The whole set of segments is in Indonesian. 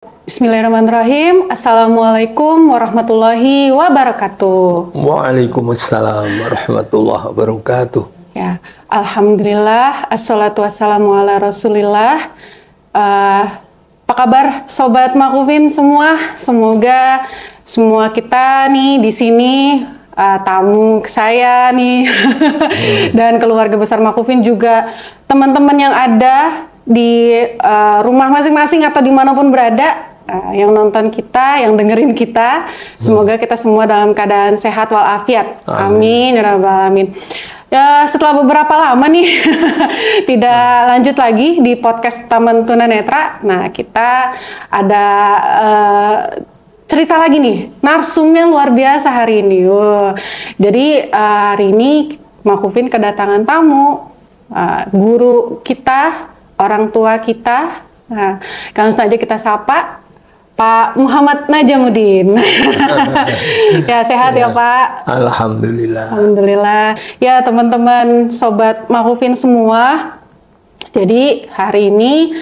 Bismillahirrahmanirrahim. Assalamualaikum warahmatullahi wabarakatuh. Waalaikumsalam warahmatullahi wabarakatuh. Ya, alhamdulillah. Assalatu wassalamu ala rasulillah. Apa kabar sobat Makufin semua? Semoga semua kita nih di sini tamu saya nih dan keluarga besar Makufin juga teman-teman yang ada di rumah masing-masing atau dimanapun berada. Yang nonton kita, yang dengerin kita, semoga kita semua dalam keadaan sehat walafiat. Amin ya rabbal alamin. Ya, setelah beberapa lama nih tidak lanjut lagi di podcast Taman Tunanetra. Nah, kita ada cerita lagi nih, narsumnya luar biasa hari ini. Jadi hari ini Makufin kedatangan tamu, guru kita, orang tua kita. Nah, langsung saja kita sapa Pak Muhammad Najamuddin. Ya, sehat ya Pak? Alhamdulillah. Alhamdulillah. Ya teman-teman sobat Makufin semua. Jadi hari ini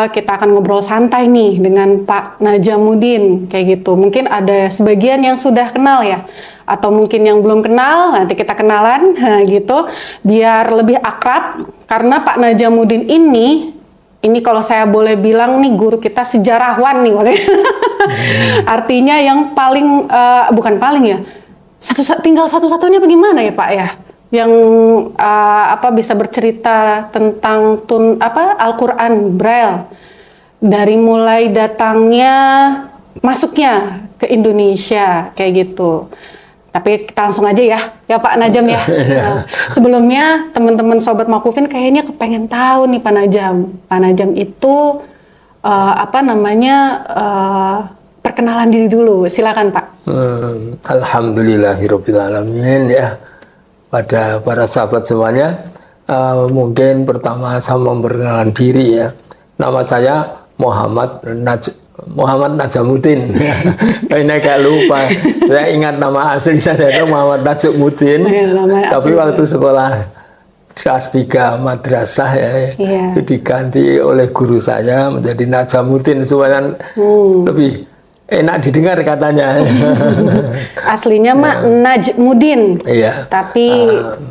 kita akan ngobrol santai nih dengan Pak Najamuddin kayak gitu. Mungkin ada sebagian yang sudah kenal ya, atau mungkin yang belum kenal, nanti kita kenalan gitu biar lebih akrab. Karena Pak Najamuddin ini kalau saya boleh bilang nih guru kita sejarawan nih, artinya yang paling bukan paling ya, tinggal satu-satunya bagaimana ya Pak ya, yang bisa bercerita tentang Al-Quran Braille dari mulai datangnya masuknya ke Indonesia kayak gitu. Tapi kita langsung aja ya Pak Najam ya. Nah, sebelumnya teman-teman sobat Makufin kayaknya kepengen tahu nih Pak Najam. Pak Najam itu perkenalan diri dulu. Silakan Pak. Alhamdulillahirabbil alamin ya. Pada para sahabat semuanya, mungkin pertama saya memperkenalkan diri ya. Nama saya Muhammad Najamuddin. Ini agak lupa. Saya ingat nama asli saya itu Muhammad Najamuddin. Tapi waktu sekolah kelas 3 madrasah itu diganti oleh guru saya menjadi Najamuddin supaya lebih enak didengar katanya. Aslinya mah Najmuddin. Iya. Tapi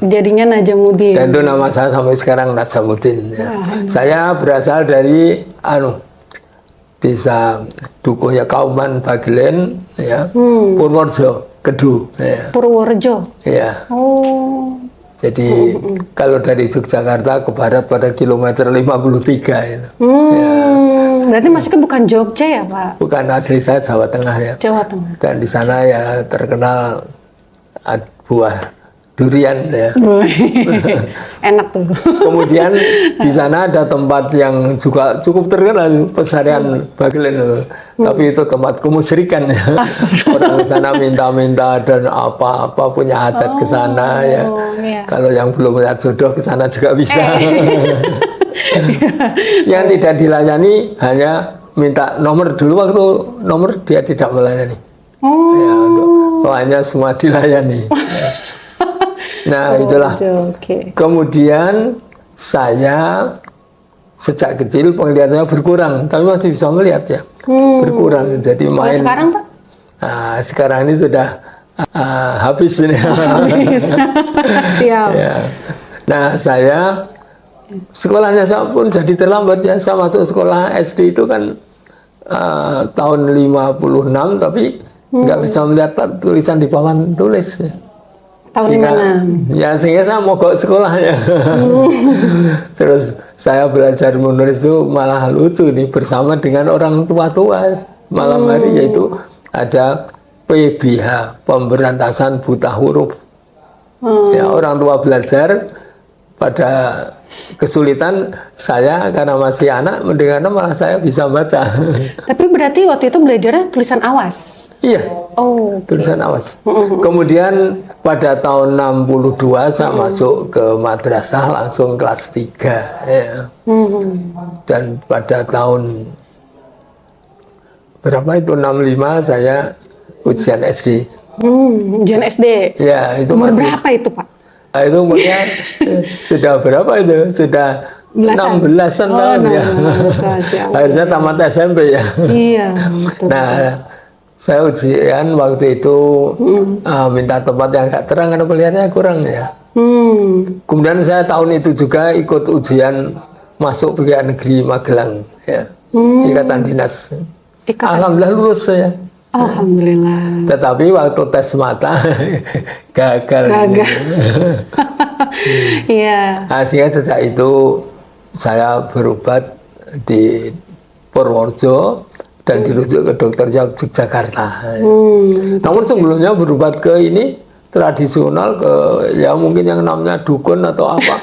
jadinya Najamuddin. Dan itu nama saya sampai sekarang Najamuddin. Ya. Saya berasal dari Desa Dukuhnya Kauman Bagelen ya. Purworejo Kedu ya. Purworejo. Ya. Oh. Jadi kalau dari Yogyakarta ke barat pada kilometer 53 itu. Ya. Berarti masuknya bukan Jogja ya Pak? Bukan, asli saya Jawa Tengah ya. Jawa Tengah. Dan di sana ya terkenal buah durian ya. Enak tuh. Kemudian di sana ada tempat yang juga cukup terkenal, Pesarian Bagelen. Tapi itu tempat kemusyrikan ya. Orang di sana minta-minta dan apa-apa punya hajat ke sana ya. Iya. Kalau yang belum punya jodoh ke sana juga bisa. Yang tidak dilayani hanya minta nomor dulu, waktu nomor dia tidak melayani. Ya, untuk lainnya semua dilayani. Nah itulah. Kemudian saya sejak kecil penglihatannya berkurang, tapi masih bisa melihat ya. Berkurang, jadi main. Kalau sekarang Pak? Nah, sekarang ini sudah habis ini. Habis. Siap. Ya. Nah saya sekolahnya saya pun jadi terlambat ya. Saya masuk sekolah SD itu kan tahun 56, tapi nggak bisa melihat tulisan di papan tulis ya. Tahun mana? Ya sehingga saya mogok sekolahnya. Terus saya belajar menulis itu malah lucu nih, bersama dengan orang tua-tua malam hari, yaitu ada PBH, pemberantasan buta huruf. Ya, orang tua belajar pada kesulitan, saya karena masih anak mendengarnya malah saya bisa baca. Tapi berarti waktu itu belajarnya tulisan awas? Iya. Oh, tulisan awas. Kemudian pada tahun 62 saya masuk ke madrasah langsung kelas 3 ya. Dan pada tahun berapa itu 65 saya ujian SD. Ujian SD. Ya, itu umur masih berapa itu Pak? Itu umurnya sudah berapa itu? Sudah Belasan? 16-an tahun ya. 16, Masya Allah. Harusnya tamat SMP ya. Iya, betul. Nah, saya ujian waktu itu minta tempat yang agak terang karena pilihannya kurang ya. Kemudian saya tahun itu juga ikut ujian masuk pegawai negeri Magelang ya. Ikatan dinas. Alhamdulillah lulus saya. Alhamdulillah. Tetapi waktu tes mata gagal. Iya. Sehingga sejak itu saya berobat di Purworejo dan dirujuk ke dokter Yogyakarta. Namun sebelumnya berobat ke ini tradisional ke ya mungkin yang namanya dukun atau apa.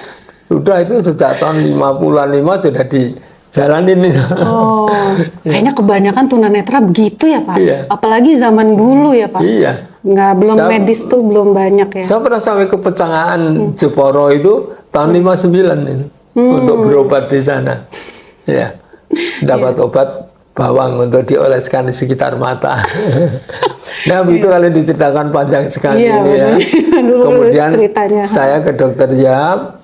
Sudah itu sejak tahun 55 sudah dijalanin. Oh, kayaknya kebanyakan tunanetra begitu ya Pak. Iya. Apalagi zaman dulu ya Pak. Iya. Belum medis tuh belum banyak ya. Saya pernah sampai ke Pecangaan Jeporo itu tahun 59 itu untuk berobat di sana. Ya. Dapat obat bawang untuk dioleskan di sekitar mata. Nah, begitu kalau diceritakan panjang sekali ini ya. Kemudian ceritanya. saya ke dokter Yap.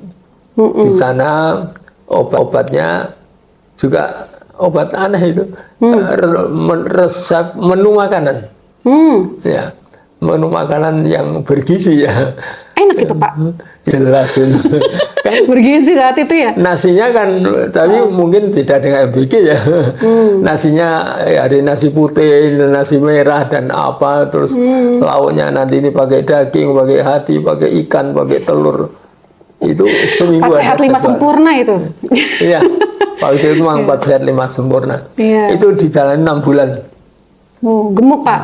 Di sana obat-obatnya juga obat aneh itu. Resep menu makanan. Ya. Menu makanan yang bergizi ya. Enak itu Pak. Jelas itu. Kan bergizi saat itu ya. nasinya kan, tapi mungkin beda dengan MBG ya. Nasinya ya, ada nasi putih, nasi merah dan apa, terus lauknya nanti ini pakai daging, pakai hati, pakai ikan, pakai telur. Itu seminggu 4 sehat 5 sempurna itu. Iya. Waktu itu memang 4 sehat 5 sempurna. Iya. Itu dijalani 6 bulan. Oh, gemuk Pak.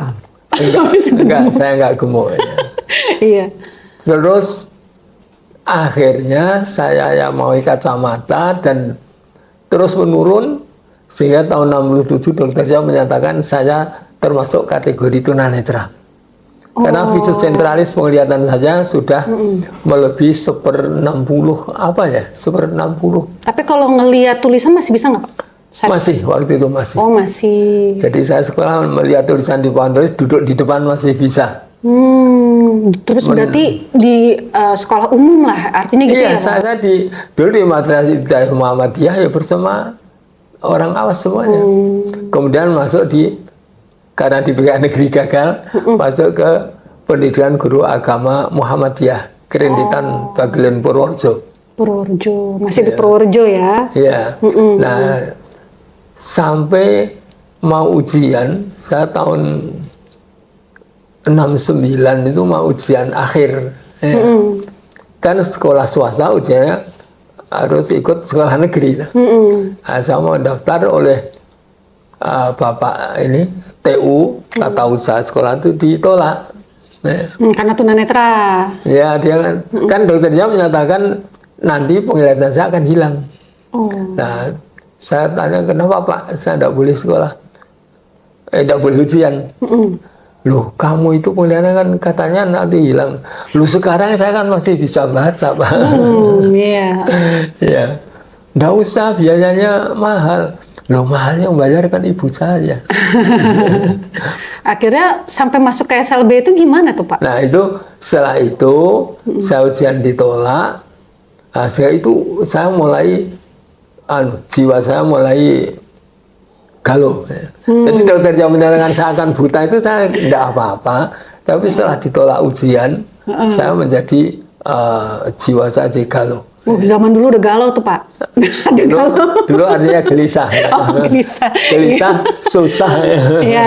Enggak, saya enggak gemuk. Iya. Terus akhirnya saya ya mau kacamata dan terus menurun sehingga tahun 67 dokter saya menyatakan saya termasuk kategori tunanetra. Karena visus centralis penglihatan saja sudah melebihi 1/60 apa ya? 1/60. Tapi kalau ngelihat tulisan masih bisa nggak Pak? Masih, waktu itu masih. Oh, masih. Jadi saya sekolah melihat tulisan di pohon tulis, duduk di depan masih bisa. Terus berarti di sekolah umum lah, artinya gitu Iya, ya? saya dulu di Madrasah Ibtidaiyah Muhammadiyah ya bersama orang awas semuanya. Kemudian masuk karena di pegawai negeri gagal, masuk ke pendidikan guru agama Muhammadiyah, Kerinditan Bagelen Purworejo. Purworejo, masih di Purworejo ya? Iya. Nah, sampai mau ujian, saya tahun 69 itu mau ujian akhir. Ya. Kan sekolah swasta ujiannya harus ikut sekolah negeri. Nah, saya mau daftar oleh Bapak ini TU Tata Usaha Sekolah itu ditolak. Karena tunanetra. Ya, dia kan dokternya menyatakan nanti penglihatan saya akan hilang. Nah, saya tanya kenapa Pak, saya tidak boleh sekolah, tidak boleh ujian. Loh, kamu itu penglihatan kan katanya nanti hilang. Loh, sekarang saya kan masih bisa baca Pak. Iya. Ya, tidak usah biayanya mahal. Loh, mahalnya membayarkan ibu saya. Akhirnya sampai masuk ke SLB itu gimana tuh Pak? Nah, itu setelah itu saya ujian ditolak. Nah, setelah itu saya mulai jiwa saya mulai galau. Ya. Jadi dokter yang menyatakan saya akan buta itu saya tidak apa-apa. Tapi setelah ditolak ujian, saya menjadi jiwa saya jadi galau. Zaman dulu udah galau tuh Pak. Dulu artinya gelisah. Ya. Oh, gelisah. Gelisah, susah. Iya.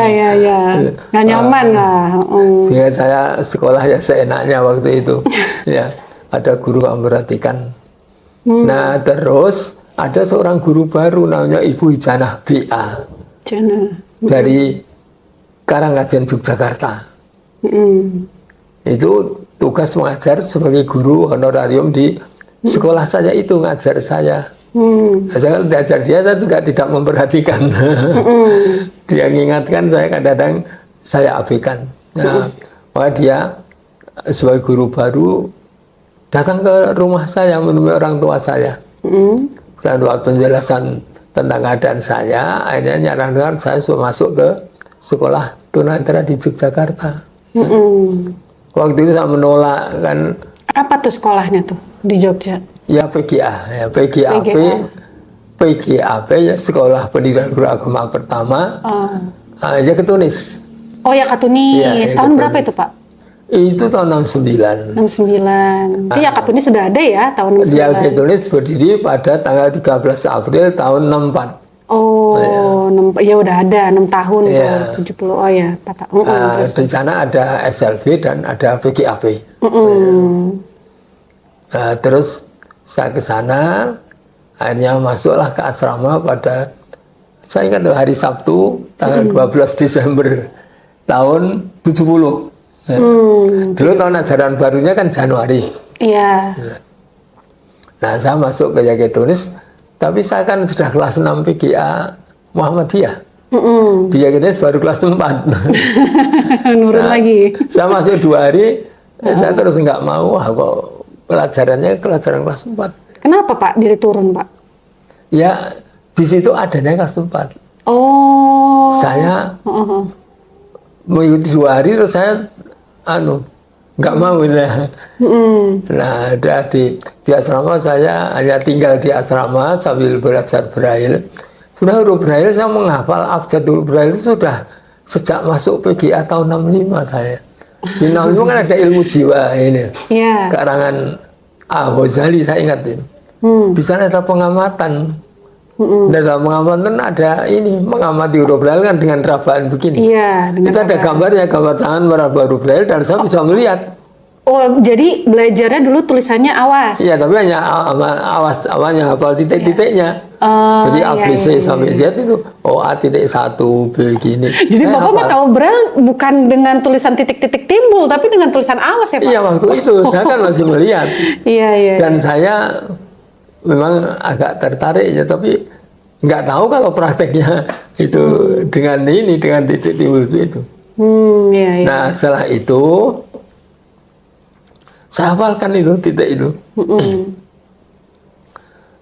Nggak nyaman lah. Sehingga saya sekolah ya seenaknya waktu itu. Ya, ada guru yang memperhatikan. Nah, terus ada seorang guru baru namanya Ibu Hijanah B.A. Dari Karangajen Yogyakarta. Itu tugas mengajar sebagai guru honorarium di sekolah saya itu, ngajar saya. Saya belajar dia, saya juga tidak memperhatikan. Dia mengingatkan saya, kadang-kadang saya abaikan. Nah, maka dia sebagai guru baru datang ke rumah saya menemui orang tua saya. Dan waktu penjelasan tentang keadaan saya, akhirnya nyarankan saya sudah masuk ke sekolah tunanetra di Yogyakarta. Waktu itu saya menolak kan. Apa tuh sekolahnya tuh di Jogja? Ya PGA, ya PGAP, PGAP ya Sekolah Pendidikan Guru Agama Pertama, ya Ketunis. Oh ya Katunis, Iya, ya, tahun berapa Ketunis. itu Pak? Itu tahun 69. 69. Itu ya Katunis sudah ada ya tahun 69. Dia Ketunis berdiri pada tanggal 13 April tahun 64. Oh, ya udah ada 6 tahun Iya. tuh, 70. Oh ya, 4 tahun. Di sana ada SLV dan ada PGAP. Terus saya ke sana, akhirnya masuklah ke asrama pada, saya ingat hari Sabtu, tanggal 12 Desember tahun 70. Ya. Dulu tahun ajaran barunya kan Januari. Iya. Nah, saya masuk ke Yaketunis, tapi saya kan sudah kelas 6 PGA Muhammadiyah. Di Yaketunis baru kelas 4. Nurun lagi. Saya masuk 2 hari, saya terus nggak mau, kok pelajarannya pelajaran kelas 4. Kenapa Pak diri turun Pak? Ya, di situ adanya kelas 4. Oh. Saya mengikuti 2 hari, terus saya nggak mau saya. Nah, ada di asrama, saya hanya tinggal di asrama sambil belajar Braille. Sudah huruf Braille, saya menghafal abjad huruf Braille sudah sejak masuk PGA tahun 65 saya. Di 65 kan ada ilmu jiwa ini. Iya. Karangan Al-Ghazali, saya ingat ini. Di sana ada pengamatan. Dalam pengamatan ada ini, mengamati huruf Braille kan dengan rabaan begini. Iya. Itu ada gambarnya, gambar tangan meraba huruf Braille, dan saya bisa melihat. Oh, jadi belajarnya dulu tulisannya awas. Iya, tapi hanya awas, awalnya hafal titik-titiknya. Jadi ABC sampai Z itu, A titik 1, B gini. Jadi Saya Bapak mah hafal. tahu Braille bukan dengan tulisan titik-titik timbul, tapi dengan tulisan awas ya Pak? Iya, waktu itu saya kan masih melihat. Iya. Dan saya memang agak tertarik ya, tapi nggak tahu kalau prakteknya itu dengan ini, dengan titik timbul itu. Iya. Nah, setelah itu saya hafalkan itu titik itu.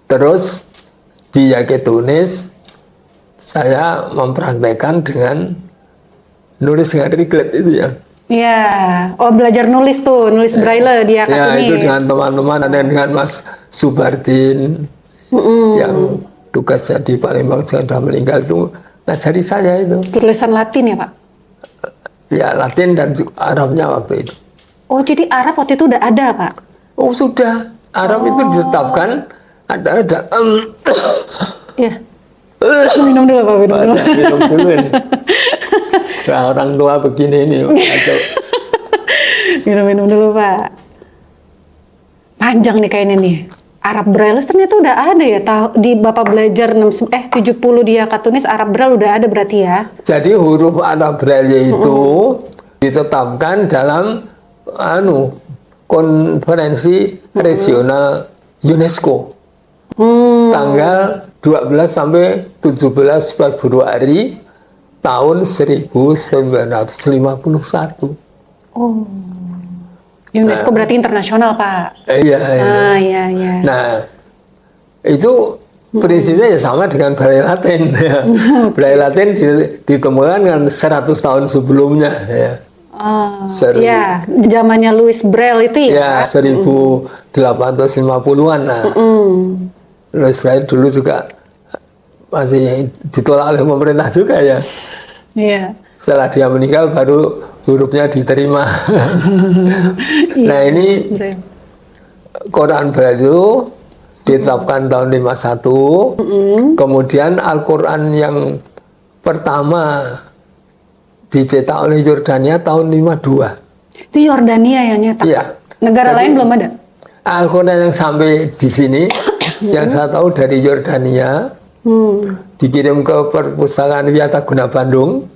Terus di Yaketunis saya mempraktekkan dengan nulis dengan Riglet itu ya. Iya. Oh, belajar nulis tuh, nulis Braille dia Ya, Katunis. itu dengan teman-teman, ada dengan Mas Subardin yang tugasnya di Palembang sudah meninggal, itu ngajari saya itu. Tulisan Latin ya Pak? Ya, Latin dan Arabnya waktu itu. Oh, jadi Arab waktu itu udah ada Pak? Oh, sudah. Arab itu ditetapkan ada Iya. Minum dulu Pak, minum dulu. minum dulu ini. Nah, orang tua begini ini. Minum dulu Pak. Panjang nih kayaknya nih. Arab Braille ternyata udah ada ya. Di Bapak belajar 70 di Katunis, Arab Braille udah ada berarti ya? Jadi huruf Arab Braille itu ditetapkan dalam konferensi regional UNESCO. Tanggal 12 sampai 17 Februari tahun 1951. Oh. UNESCO berarti internasional Pak? Iya. Iya. Nah, itu prinsipnya ya sama dengan Braille Latin. Braille Latin ditemukan kan 100 tahun sebelumnya. Ya. Iya, zamannya Louis Braille itu ya? Ya, 1850-an. Nah. Louis Braille dulu juga masih ditolak oleh pemerintah juga ya. Iya. Setelah dia meninggal baru hurufnya diterima. Nah, ini Quran Braille itu ditetapkan tahun 51. Kemudian Al-Quran yang pertama dicetak oleh Yordania tahun 52. Itu Yordania yang nyetak? Iya. Negara lain belum ada? Al-Quran yang sampai di sini, yang saya tahu dari Yordania, dikirim ke Perpustakaan Wiataguna Bandung,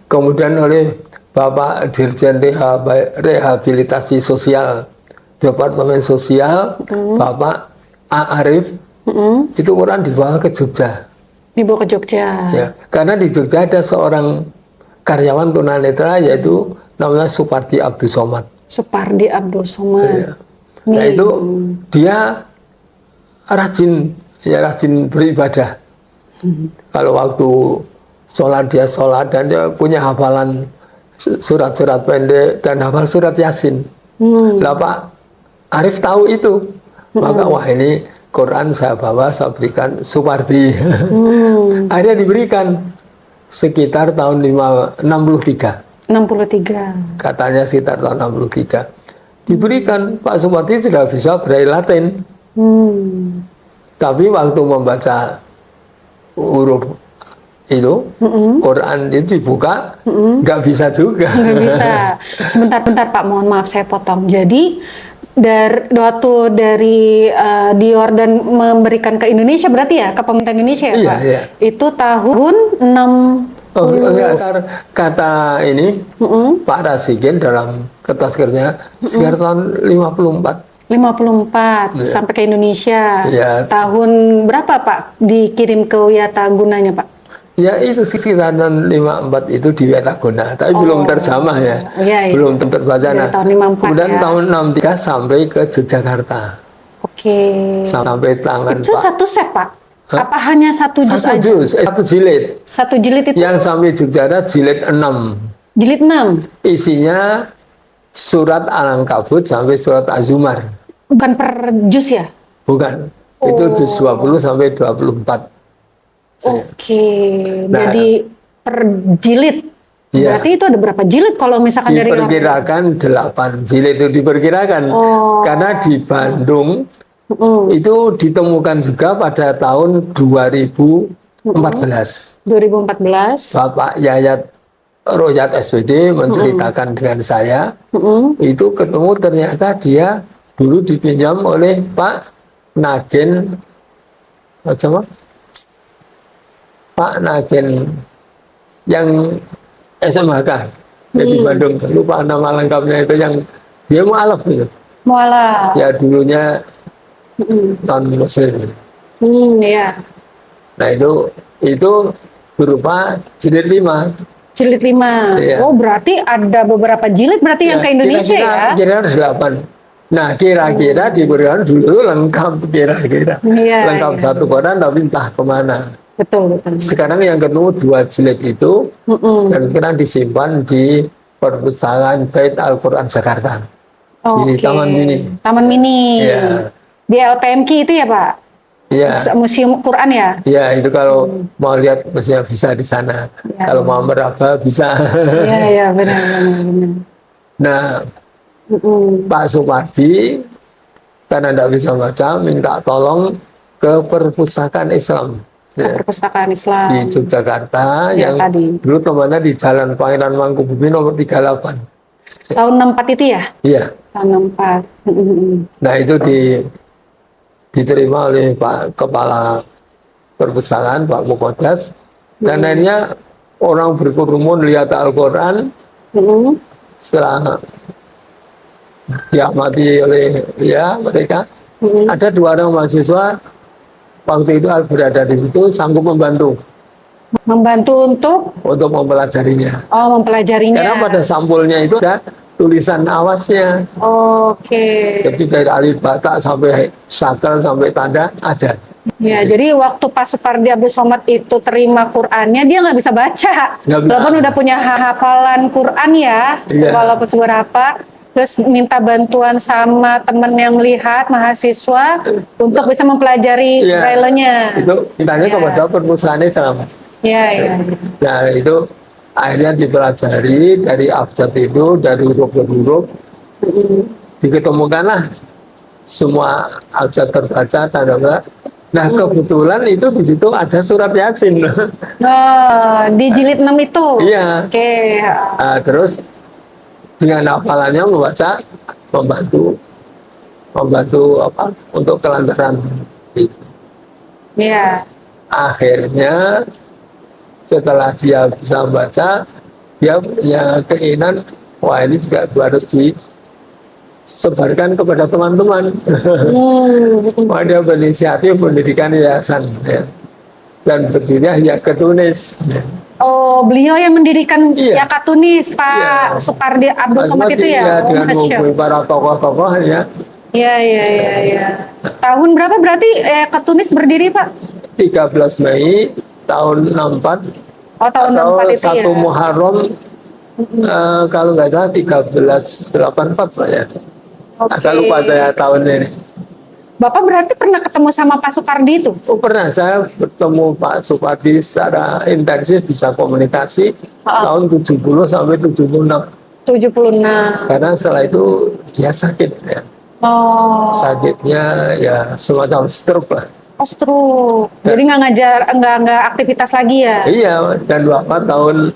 kemudian oleh Bapak Dirjen Rehabilitasi Sosial Departemen Sosial, Bapak A. Arif, itu Quran dibawa ke Jogja. Dibawa ke Jogja. Ya, karena di Jogja ada seorang karyawan tunanetra yaitu namanya Supardi Abdul Somad. Supardi Abdul Somad. Ya. Nah, itu dia rajin beribadah. Kalau waktu sholat dia sholat, dan dia punya hafalan surat-surat pendek dan hafal surat Yasin. Lah Pak Arif tahu itu, Maka wah ini Quran saya bawa, saya berikan Supardi. Akhirnya diberikan sekitar tahun 63. 63. Katanya sekitar tahun 63. Diberikan, Pak Supardi sudah bisa braille Latin. Tapi waktu membaca huruf itu, Quran itu dibuka, nggak bisa juga. Nggak bisa. Sebentar-bentar Pak, mohon maaf saya potong. Jadi waktu dari Dior dan memberikan ke Indonesia berarti ya, ke pemerintah Indonesia ya Iya, Pak? iya. Itu tahun 60. Oh, enggak, kata ini Pak Rasikin dalam kertas kerja sekitar tahun 54. 54 sampai ke Indonesia. Iya. Tahun berapa Pak dikirim ke Wiatagunanya Pak? Ya itu sekitar tahun 54 itu di Wiataguna, tapi belum terjamah ya, Iya, iya. belum terbaca. Iya, Nah, tahun 54 kemudian ya. tahun 63 sampai ke Yogyakarta, Oke. sampai tangan Itu Pak. satu set Pak? Apa hanya satu juz Satu aja? juz, satu jilid. Satu jilid itu Yang sampai Yogyakarta jilid 6. jilid 6? Isinya surat Al-Ankabut sampai surat Az-Zumar. Bukan per juz ya? Bukan. Itu juz 20 sampai 24. Oke. Nah. Jadi per jilid. Iya. Berarti itu ada berapa jilid kalau misalkan dari orang? Diperkirakan 8 jilid itu diperkirakan. Karena di Bandung itu ditemukan juga pada tahun 2014. 2014. Bapak Yayat Royat SPD menceritakan dengan saya, itu ketemu ternyata dia dulu dipinjam oleh Pak Nagen, macam apa? Pak Nagen yang SMHK di Bandung, lupa nama lengkapnya itu, yang dia mualaf gitu. Mualaf. Ya dulunya non muslim. Iya. Nah itu berupa jilid 5. Jilid 5. Iya. Oh, berarti ada beberapa jilid berarti yang ke Indonesia ya? Kira-kira 8. Nah, kira-kira diberikan dulu lengkap, kira-kira. Iya, Lengkap iya. satu Quran, tapi entah kemana. Betul. Sekarang yang ketemu 2 jilid itu, dan sekarang disimpan di Perpustakaan Bait Al-Quran Jakarta. Di Oke. Taman Mini. Taman Mini. Iya. Di LPMQ itu ya Pak? Iya. Museum Quran ya? Ya, itu kalau mau lihat mestinya bisa di sana. Ya. Kalau mau meraba bisa. Iya, iya, benar. Nah, Pak Supardi karena tidak bisa baca, minta tolong ke Perpustakaan Islam Perpustakaan Islam. di Yogyakarta, Ya, yang tadi. dulu tempatnya di Jalan Pangeran Mangkubumi nomor 38. Tahun 64 itu ya? Iya. Tahun 64. Nah, itu diterima oleh Pak Kepala Perpustakaan, Pak Mukodas, dan akhirnya orang berkerumun lihat Al-Quran. Setelah diamati oleh mereka, ada 2 orang mahasiswa waktu itu berada di situ sanggup membantu Membantu untuk mempelajarinya. mempelajarinya. Karena pada sampulnya itu ada tulisan awasnya. Oke. Jadi dari alif bata sampai sakal sampai tanda ada. Ya, jadi waktu Pak Supardi Abdul Somad itu terima Qur'annya, dia nggak bisa baca. Nggak bisa. Walaupun udah punya hafalan Qur'an ya, Iya. walaupun seberapa, terus minta bantuan sama temen yang melihat, mahasiswa, untuk bisa mempelajari Iya. braille-nya. Itu mintanya Iya. kepada Perpustakaan Islam. Iya, iya. Nah, itu akhirnya dipelajari dari abjad itu, dari huruf-huruf, diketemukanlah semua abjad terbaca, tanda. Nah, kebetulan itu di situ ada surat Yasin. Oh, di jilid 6 itu? Iya. Oke. Nah, terus dengan hafalannya membantu apa untuk kelancaran. Iya. Akhirnya setelah dia bisa membaca, dia punya keinginan, wah ini juga harus disebarkan kepada teman-teman. Maka dia berinisiatif mendirikan yayasan, ya. Dan berdirinya Yakat Tunis. Oh, beliau yang mendirikan Iya. Yakat Tunis, Pak Iya. Supardi Abdul Somad itu ya? Oh, dengan Masya menghubungi para tokoh-tokoh ya. Iya. Tahun berapa berarti Yakat Tunis berdiri, Pak? 13 Mei tahun 64 Oh, tahun atau 64 itu 1 ya? Muharram, kalau nggak salah 1384 saya. Oke. Agak lupa saya tahunnya ini. Bapak berarti pernah ketemu sama Pak Supardi itu? Oh, pernah saya bertemu Pak Supardi secara intensif, bisa komunikasi tahun 70 sampai 76. 76. Karena setelah itu dia sakit ya. Oh. Sakitnya ya semacam stroke lah. Oh, stroke. Jadi nggak ngajar, nggak aktivitas lagi ya? Iya, dan wafat tahun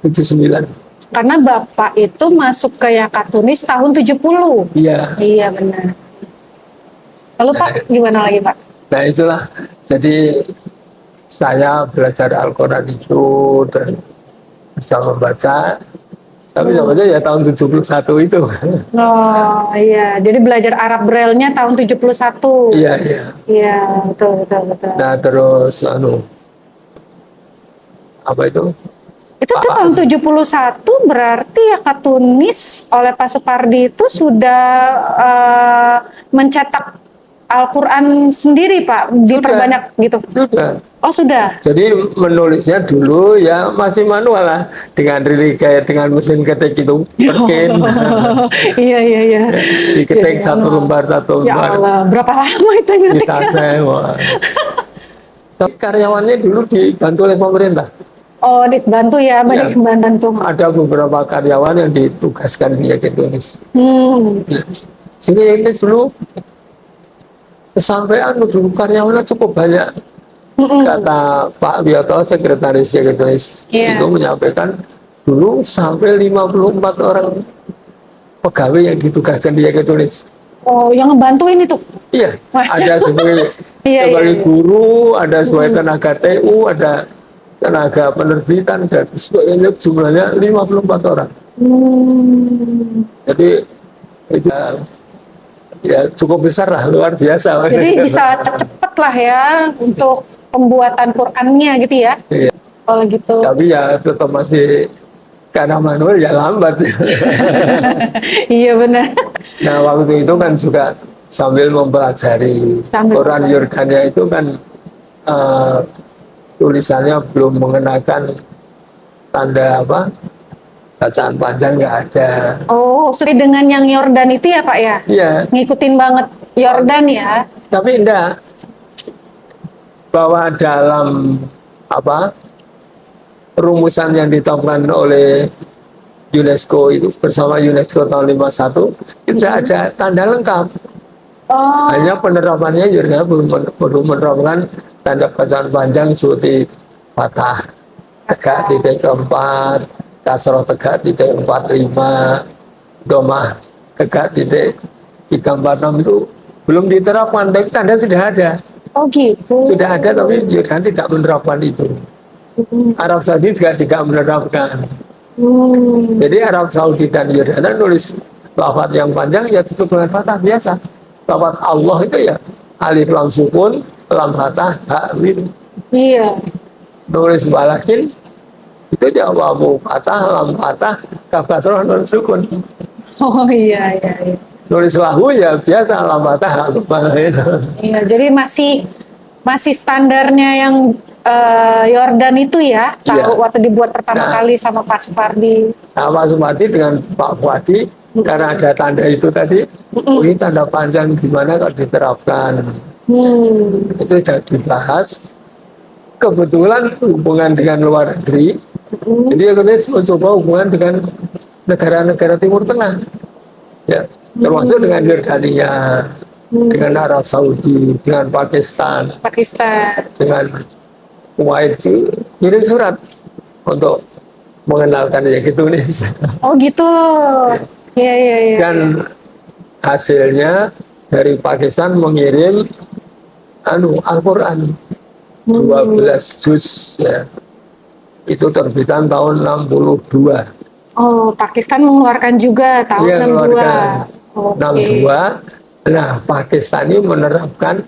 79. Karena Bapak itu masuk ke Yakatunis tahun 70. Iya. Iya, benar. Lalu Pak, gimana lagi Pak? Nah itulah, jadi saya belajar Al-Quran itu dan bisa membaca. Tapi baca ya tahun 71 itu. Oh iya, jadi belajar Arab Braille-nya tahun 71. Iya, iya. Iya, betul. Nah terus, apa itu? Itu tuh tahun 71 berarti Yakatunis oleh Pak Supardi itu sudah mencetak Al-Quran sendiri Pak, diperbanyak gitu. Sudah. Oh sudah. Jadi menulisnya dulu ya masih manual lah, dengan kayak dengan mesin ketik itu perkin. Iya. Diketik Ya satu lembar. Ya Allah, berapa lama itu ngetik? Kita sewa. Tapi karyawannya dulu dibantu oleh pemerintah. Oh, dibantu ya, banyak Ya. membantu. Ada beberapa karyawan yang ditugaskan di Yakitunis. Ya. Sini Yakitunis dulu kesampaian dulu karyawannya cukup banyak. Kata Pak Wiyoto, sekretaris Yakitunis, itu menyampaikan dulu sampai 54 orang pegawai yang ditugaskan di Yakitunis. Oh, yang ngebantuin itu? Iya, Masya ada sebagai sebagai guru, ada sebagai tenaga TU, ada tenaga penerbitan, dan sebagainya, jumlahnya 54 orang. Jadi itu ya cukup besar lah, luar biasa. Jadi bisa cepet lah ya untuk pembuatan Qurannya gitu ya. Iya. Kalau gitu. Tapi ya tetap masih karena manual ya lambat. Iya benar. Nah waktu itu kan juga sambil mempelajari Quran Yordania itu kan tulisannya belum mengenakan tanda apa, bacaan panjang, nggak ada. Oh, sesuai dengan yang Yordan itu ya Pak ya? Iya. Ngikutin banget Yordan ya? Tapi enggak, bahwa dalam apa rumusan yang ditetapkan oleh UNESCO itu bersama UNESCO tahun 51 itu ada tanda lengkap. Oh. Hanya penerapannya juga belum menerapkan tanda bacaan panjang seperti fathah tegak titik keempat, kasroh tegak titik 45, domah tegak titik 346 itu belum diterapkan, tapi tanda sudah ada. Oh gitu. Sudah ada, tapi Yordan tidak menerapkan itu. Arab Saudi juga tidak menerapkan. Jadi Arab Saudi dan Yordania nulis lafaz yang panjang ya tutup dengan fathah biasa. Lafaz Allah itu ya alif lam sukun, lam fathah, ha mim. Iya. Nulis balakin itu ya wawu fathah, lam fathah, kaf kasrah, nun sukun. Oh iya. Nulis lahu ya biasa, lam fathah, ha mim. Iya, jadi masih standarnya yang Yordan itu ya, tahu waktu dibuat pertama kali sama Pak Supardi. Nah, Pak Supardi dengan Pak Fuadi, karena ada tanda itu tadi, ini tanda panjang gimana kalau diterapkan. Itu sudah dibahas. Kebetulan hubungan dengan luar negeri, jadi akhirnya mencoba hubungan dengan negara-negara Timur Tengah, ya, termasuk dengan Yordania, dengan Arab Saudi, dengan Pakistan, dengan Kuwait, kirim surat untuk mengenalkan Yakitunis. Oh gitu. Iya. Dan hasilnya dari Pakistan mengirim Al-Quran 12 juz ya. Itu terbitan tahun 62. Oh, Pakistan mengeluarkan juga tahun 62. 62. Nah, Pakistan ini menerapkan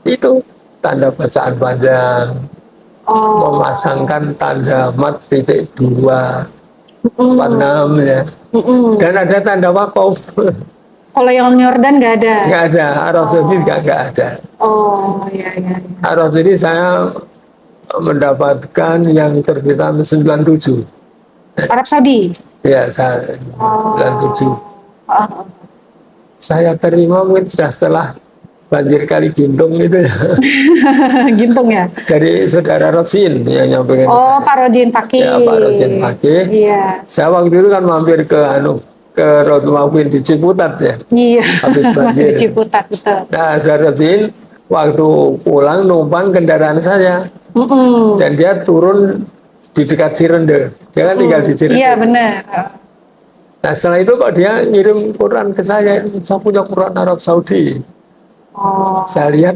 itu tanda bacaan panjang. Memasangkan tanda mat titik 2 46 ya. Dan ada tanda wakaf. Kalau yang Yordan nggak ada? Nggak ada, Arab Saudi nggak ada. Oh iya. Arab Saudi saya mendapatkan yang terbitan 97. Arab Saudi? Ya, saya 97. Saya terima mungkin sudah setelah banjir kali Gintung itu ya. Gintung ya. Dari saudara Rosin yang nyampein Oh, saya. Pak Rojin Fakih. Ya, Pak Rosin Fakih. Iya. Saya waktu itu kan mampir ke Rotumakwin di Ciputat ya. Iya. Habis Masih banjir. di Ciputat betul. Nah, saudara Rosin waktu pulang numpang kendaraan saya. Dan dia turun di dekat Cirende. Dia kan tinggal di Cirende. Iya benar. Nah, setelah itu kok dia ngirim Quran ke saya. Saya punya Quran Arab Saudi. Oh. Saya lihat,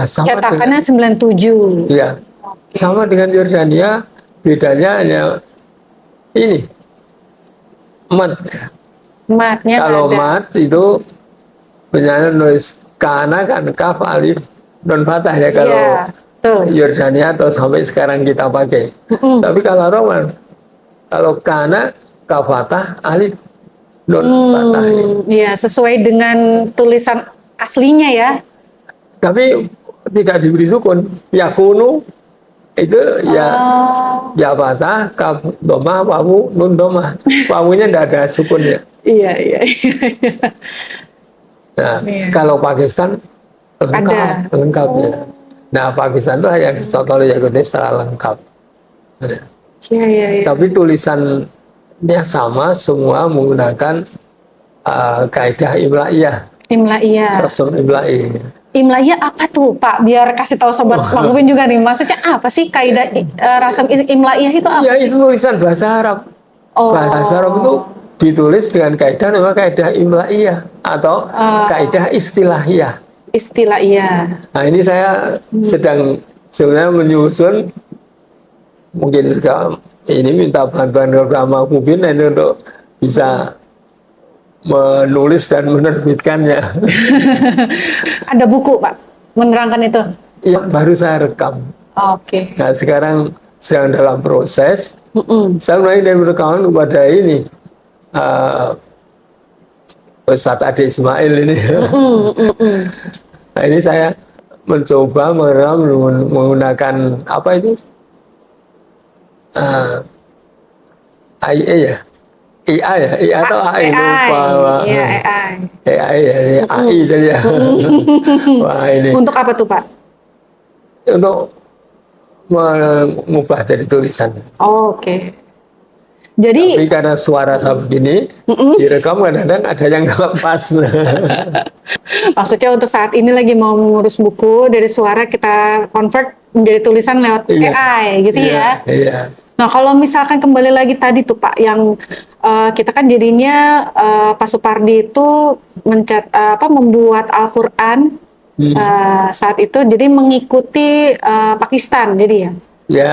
sama Cetakannya 97. iya, sama dengan Yordania, bedanya hanya ini, mat. Matnya Kalau ada. mat itu misalnya nulis kana kan kaf alif non fathah ya kalau Iya, betul. Yordania atau sampai sekarang kita pakai. Tapi kalau Roman, kalau kana kaf fathah alif non fathah. Iya, sesuai dengan tulisan aslinya ya. Tapi tidak diberi sukun. Yakunu itu ya ya fathah kaf doma wawu nun doma. Wawunya tidak ada sukunnya. Iya, iya, iya. Nah, Iya. kalau Pakistan lengkap, Ada. lengkapnya. Nah, Pakistan itu hanya dicontoh oleh Yahudi secara lengkap. Nah, Iya, iya, iya. tapi tulisannya sama, semua menggunakan kaidah imla'iyah, Imla'iyah. rasul imla'i. Imla'iyah apa tuh, Pak? Biar kasih tahu sobat Makubin juga nih. Maksudnya apa sih kaidah rasam imla'iyah itu apa Ya sih? itu tulisan bahasa Arab. Oh. Bahasa Arab itu ditulis dengan kaidah namanya kaidah imla'iyah atau kaidah istilahiyah. Istilah iya. Nah ini saya sedang sebenarnya menyusun, mungkin juga ini minta bantuan sama Mubin ini untuk bisa menulis dan menerbitkannya. Ada buku, Pak, menerangkan itu. Yang baru saya rekam. Oke. Nah sekarang sedang dalam proses. Saya mulai dari rekaman kepada ini Ustadz Ade Ismail ini. Nah ini saya mencoba merekam menggunakan apa itu IA ya, IA ya, IA atau AI lupa. Iya, AI. AI ya, AI jadi ya. Wah ini Untuk apa tuh, Pak? untuk mengubah jadi tulisan. Oke. Jadi Tapi karena suara saya begini, direkam kadang-kadang ada yang nggak pas. maksudnya untuk saat ini lagi mau mengurus buku, dari suara kita convert menjadi tulisan lewat Iya. AI gitu Iya, ya. iya. Nah kalau misalkan kembali lagi tadi tuh Pak, yang kita kan jadinya Pak Supardi itu membuat Al-Quran saat itu, jadi mengikuti Pakistan jadi ya. Ya,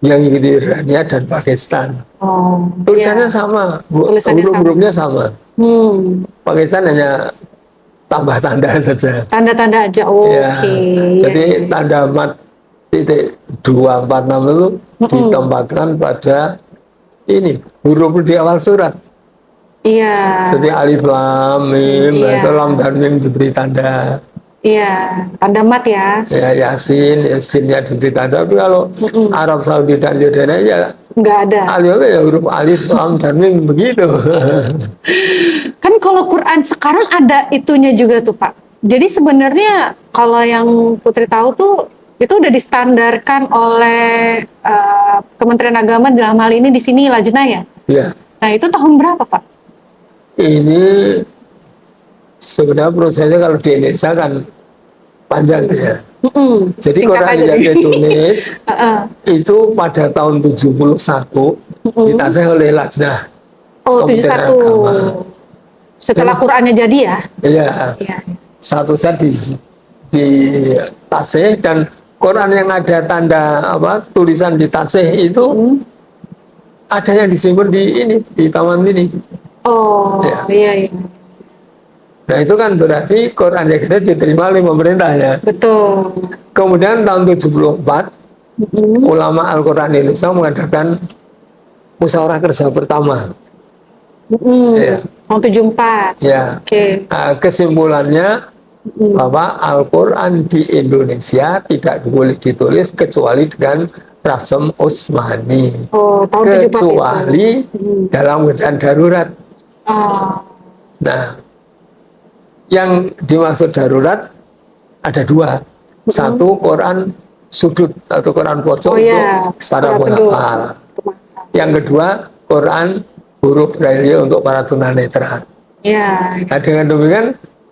yang di Irania dan Pakistan. Oh, Tulisannya iya. sama, Tulisannya sama. huruf-hurufnya sama. Pakistan hanya tambah tanda saja. Tanda-tanda aja. Oke. Ya, jadi tanda mat titik 246 itu ditempatkan pada ini huruf di awal surat. Iya. Seperti alif lam mim, Iya. itu lam dan mim diberi tanda. Iya, tanda mat ya. Ya yasinnya diberi tanda. Tapi kalau Arab Saudi dan Yordania ya Nggak ada. alif ya huruf alif lam dan mim begitu. Kan kalau Quran sekarang ada itunya juga tuh Pak. Jadi sebenarnya kalau yang Putri tahu tuh itu udah distandarkan oleh Kementerian Agama dalam hal ini di sini Lajnah ya. Ya, Nah itu tahun berapa Pak? ini sebenarnya prosesnya kalau di Indonesia kan panjang ya. Jadi Singkat Quran aja yang nih. ditulis itu pada tahun 71 ditasih oleh Lajnah. Oh Kementerian 71. Agama. Setelah Jadi- Qurannya jadi ya? Iya, Iya. satu set di tasih dan Quran yang ada tanda apa tulisan di tasih itu ada yang disimpan di ini di taman ini. Oh Iya. iya iya. Nah itu kan berarti Quran yang kita diterima oleh pemerintahnya. Betul. Kemudian tahun 74 ulama Al-Quran Indonesia mengadakan musyawarah kerja pertama. Iya. Tahun 74. Ya, Oke. Nah, kesimpulannya bahwa Al-Quran di Indonesia tidak boleh ditulis kecuali dengan rasem Utsmani, Oh tahun 74 itu. kecuali dalam keadaan darurat. Oh. Nah, Yang dimaksud darurat ada dua. Satu Quran sudut atau Quran pojok untuk para penghafal. Yang kedua Quran huruf braille untuk para tunanetra. Ya. Nah, dengan demikian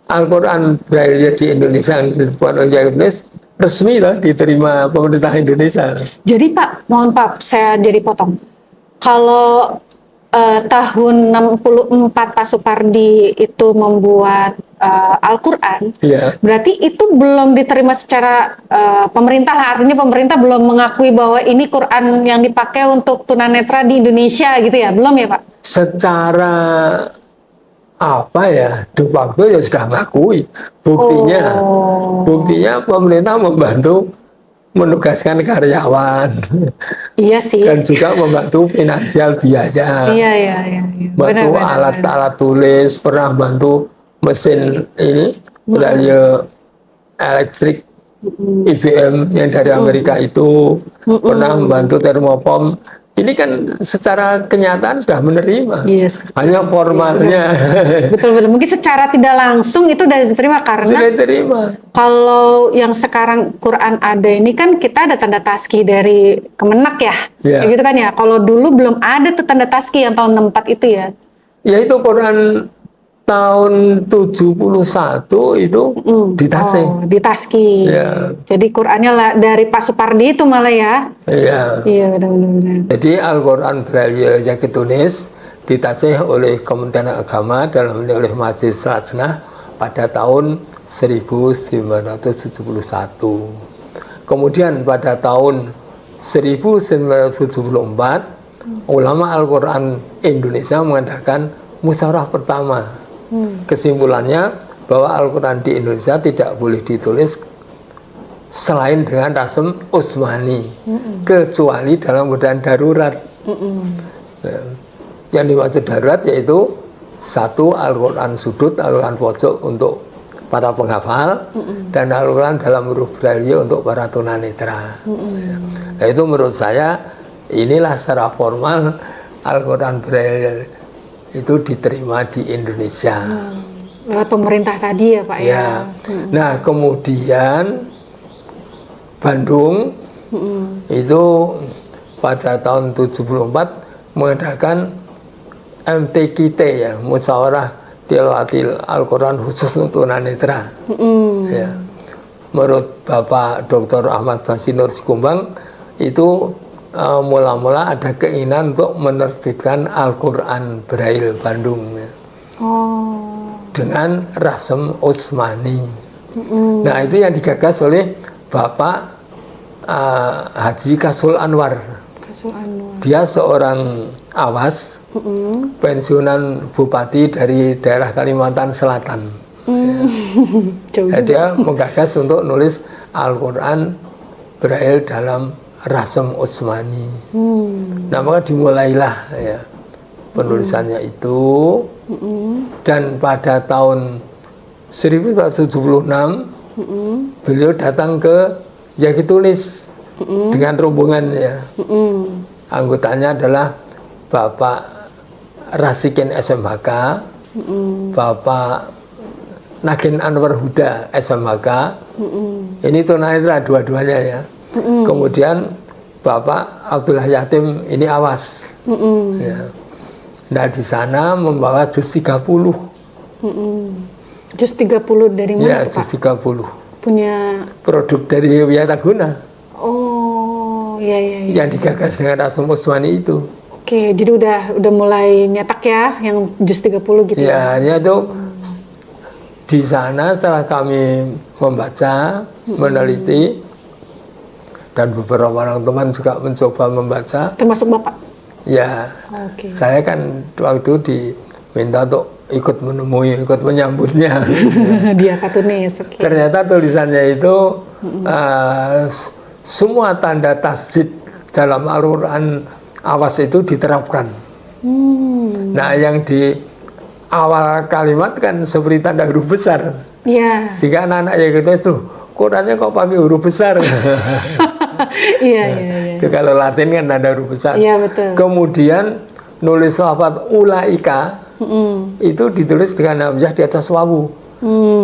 Al-Quran Braille di Indonesia yang dibuat oleh Indonesia resmi lah diterima pemerintah Indonesia. Jadi Pak, mohon Pak, saya jadi potong. Kalau tahun 64 Pak Supardi itu membuat Al-Quran, berarti itu belum diterima secara pemerintah lah, artinya pemerintah belum mengakui bahwa ini Quran yang dipakai untuk tunanetra di Indonesia gitu ya, belum ya Pak? Secara apa ya, de facto ya sudah mengakui. Buktinya pemerintah membantu menugaskan karyawan. Iya sih. Dan juga membantu finansial biaya. Iya. Bantu alat-alat tulis, pernah bantu mesin ini, braille elektrik IBM yang dari Amerika itu, pernah membantu termopom. Ini kan secara kenyataan sudah menerima, hanya formalnya. Betul. Mungkin secara tidak langsung itu sudah diterima karena sudah diterima. Kalau yang sekarang Quran ada ini kan kita ada tanda taski dari Kemenak ya, kayak gitu kan ya. Kalau dulu belum ada tuh tanda taski yang tahun 64 itu ya. Ya itu Quran tahun 71 itu di Tasik. Di Taski. Ya. Jadi Qurannya lah dari Pak Supardi itu malah ya. Iya benar-benar. Jadi Al-Quran Braille yang ditulis ditasih oleh Kementerian Agama dalam oleh Majelis Lajnah pada tahun 1971. Kemudian pada tahun 1974 ulama Al-Quran Indonesia mengadakan musyawarah pertama. Kesimpulannya bahwa Al-Quran di Indonesia tidak boleh ditulis selain dengan rasem Utsmani, kecuali dalam keadaan darurat. Yang dimaksud darurat yaitu satu Al-Quran sudut, Al-Quran pojok untuk para penghafal, dan Al-Quran dalam huruf braille untuk para tunanetra. Nah, itu menurut saya inilah secara formal Al-Quran braille itu diterima di Indonesia. Lewat pemerintah tadi ya Pak ya. Nah kemudian Bandung itu pada tahun 74 mengadakan MTQT ya, musyawarah tilawatil Al-Quran khusus untuk tunanetra. Ya. Menurut Bapak Dr. Ahmad Basinur Sikumbang itu mula-mula ada keinginan untuk menerbitkan Al-Quran Braille Bandung ya. Dengan rasem Utsmani. Nah itu yang digagas oleh Bapak Haji Kasul Anwar. Dia seorang awas, pensiunan bupati dari daerah Kalimantan Selatan. Ya. Dia menggagas untuk nulis Al-Quran Braille dalam rasem Utsmani. Nah maka dimulailah ya penulisannya itu, dan pada tahun 1976 beliau datang ke Yaki Tulis dengan rombongannya. Anggotanya adalah Bapak Rasikin SMHK, Bapak Nagin Anwar Huda SMHK. Ini tunanetra dua-duanya ya. Kemudian Bapak Abdullah Yatim ini awas. Ya. Nah di sana membawa juz 30. Juz 30 dari mana? Ya, juz 30. Punya produk dari Wiataguna. Iya. Yang digagas dengan rasem Utsmani itu. Oke, jadi udah mulai nyetak ya yang juz 30 gitu ya. Ya, itu di sana setelah kami membaca, meneliti, dan beberapa orang teman juga mencoba membaca. Termasuk Bapak? Ya, saya kan waktu itu diminta untuk ikut menemui, ikut menyambutnya. Dia Katunis. Ternyata tulisannya itu semua tanda tasjid dalam Al-Quran awas itu diterapkan. Nah, yang di awal kalimat kan seperti tanda huruf besar. Iya. Sehingga anak-anak yang gitu itu, Qurannya kok pakai huruf besar? Iya. Itu kalau Latin kan tanda huruf besar. Iya, betul. Kemudian nulis lafaz ulaika itu ditulis dengan hamzah di atas wawu.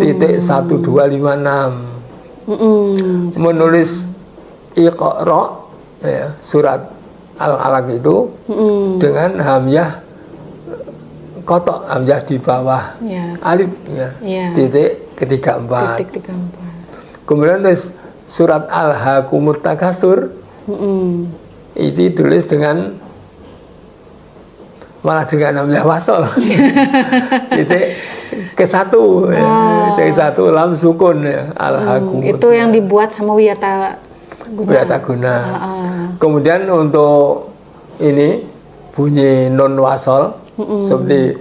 titik 1256 menulis Iqra ya, surat Al-Alaq itu dengan hamzah kotok, hamzah di bawah alif ya, titik ketiga 4. Kemudian tulis surat Al-Hakumut Takatsur itu tulis dengan malah dengan hamzah wasol titik ke-1 ya. Titik 1 lam sukun ya, Al-Hakumut. Itu yang dibuat sama Wiyata Guna. Kemudian untuk ini bunyi non wasol seperti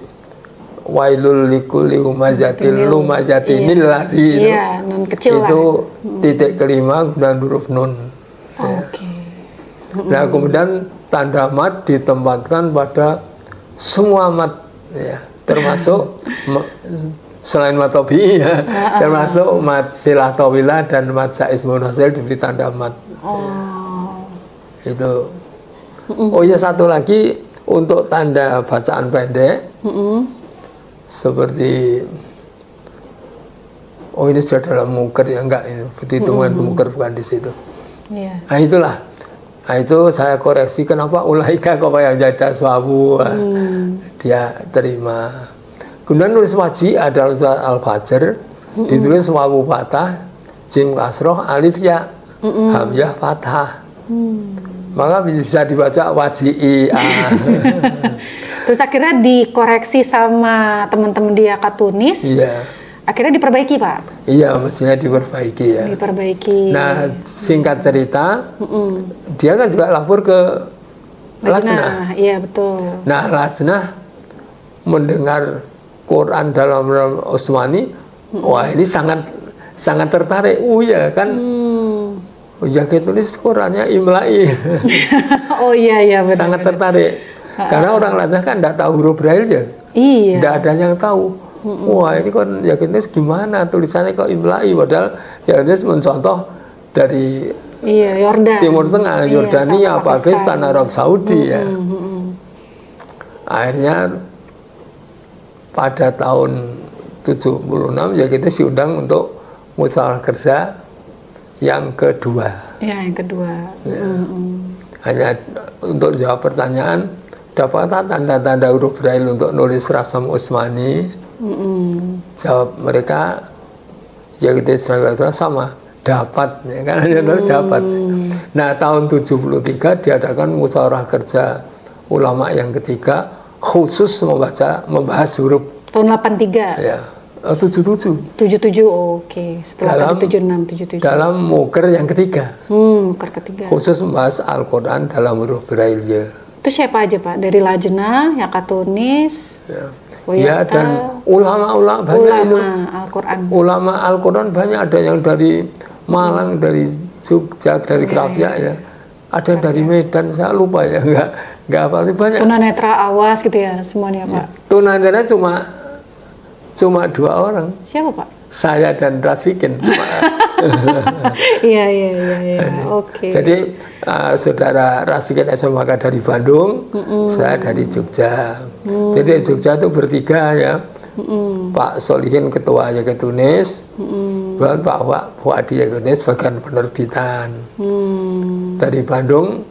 wailul likulli humazatil lumazatinil ladzi nun kecil itu titik kelima kemudian huruf nun. Nah, kemudian tanda mat ditempatkan pada semua mat ya, termasuk selain mat tabi'i ya, termasuk mat silah tawilah dan mat saiz munasil diberi tanda mat. Itu. Oh ya, satu lagi untuk tanda bacaan pendek. Seperti ini sudah dalam muker ya, enggak, ini perhitungan muker bukan di situ. Nah, itulah. Nah, itu saya koreksi kenapa ulaika kok yang jadi swabu. Dia terima. Kemudian nulis waji ada surat Al-Fajr, ditulis wawu patah, jim kasroh, alif ya, hamzah patah. Maka bisa dibaca waji'i. Terus akhirnya dikoreksi sama teman-teman di Akatunis. Iya. Akhirnya diperbaiki, Pak? Iya, mestinya diperbaiki ya. Diperbaiki. Nah, singkat cerita, dia kan juga lapor ke Lajnah. Iya, betul. Nah, Lajnah mendengar Quran dalam Utsmani, wah ini sangat tertarik. Ya kan, ya kita tulis Qurannya imla'i. Oh iya benar. Sangat tertarik. Karena orang Lajnah kan tidak tahu huruf Braille ya. Iya. Tidak ada yang tahu. Wah ini kan Yakinis gimana tulisannya kok imla'i, padahal Yakinis mencontoh dari Yordan. Timur Tengah, Yordania, Pakistan, Arab Saudi ya. Akhirnya pada tahun 76 ya kita diundang untuk musyawarah kerja yang kedua. Ya, yang kedua. Ya. Hanya untuk jawab pertanyaan, dapatkah tanda-tanda huruf Braille untuk nulis rasam Utsmani? Jawab mereka, ya kita sama, dapat, ya kan, hanya nulis dapat. Nah, tahun 73 diadakan musyawarah kerja ulama yang ketiga, khusus membahas huruf. Tahun 83? Ya, 77. 77, oke. Setelah tadi 76, 77. Dalam muker yang ketiga. Muker ketiga. Khusus membahas Al-Quran dalam huruf Braille. Itu siapa aja, Pak? Dari Lajnah, Akatunis, ya, dan ulama-ulama banyak. Al-Quran. Ulama Al-Quran banyak, ada yang dari Malang, dari Jogja, dari Krapia ya. Ada yang dari Medan, saya lupa ya, nggak apa banyak. Tunanetra awas gitu ya semuanya, Pak. Tunanetra cuma 2 orang. Siapa, Pak? Saya dan Rasikin. Iya. Oke. Jadi saudara Rasikin SMK dari Bandung, saya dari Jogja. Jadi Jogja itu bertiga ya. Pak Solihin ketua Yakitunis, dan Pak Fuadi Yakitunis bagian penerbitan. Dari Bandung,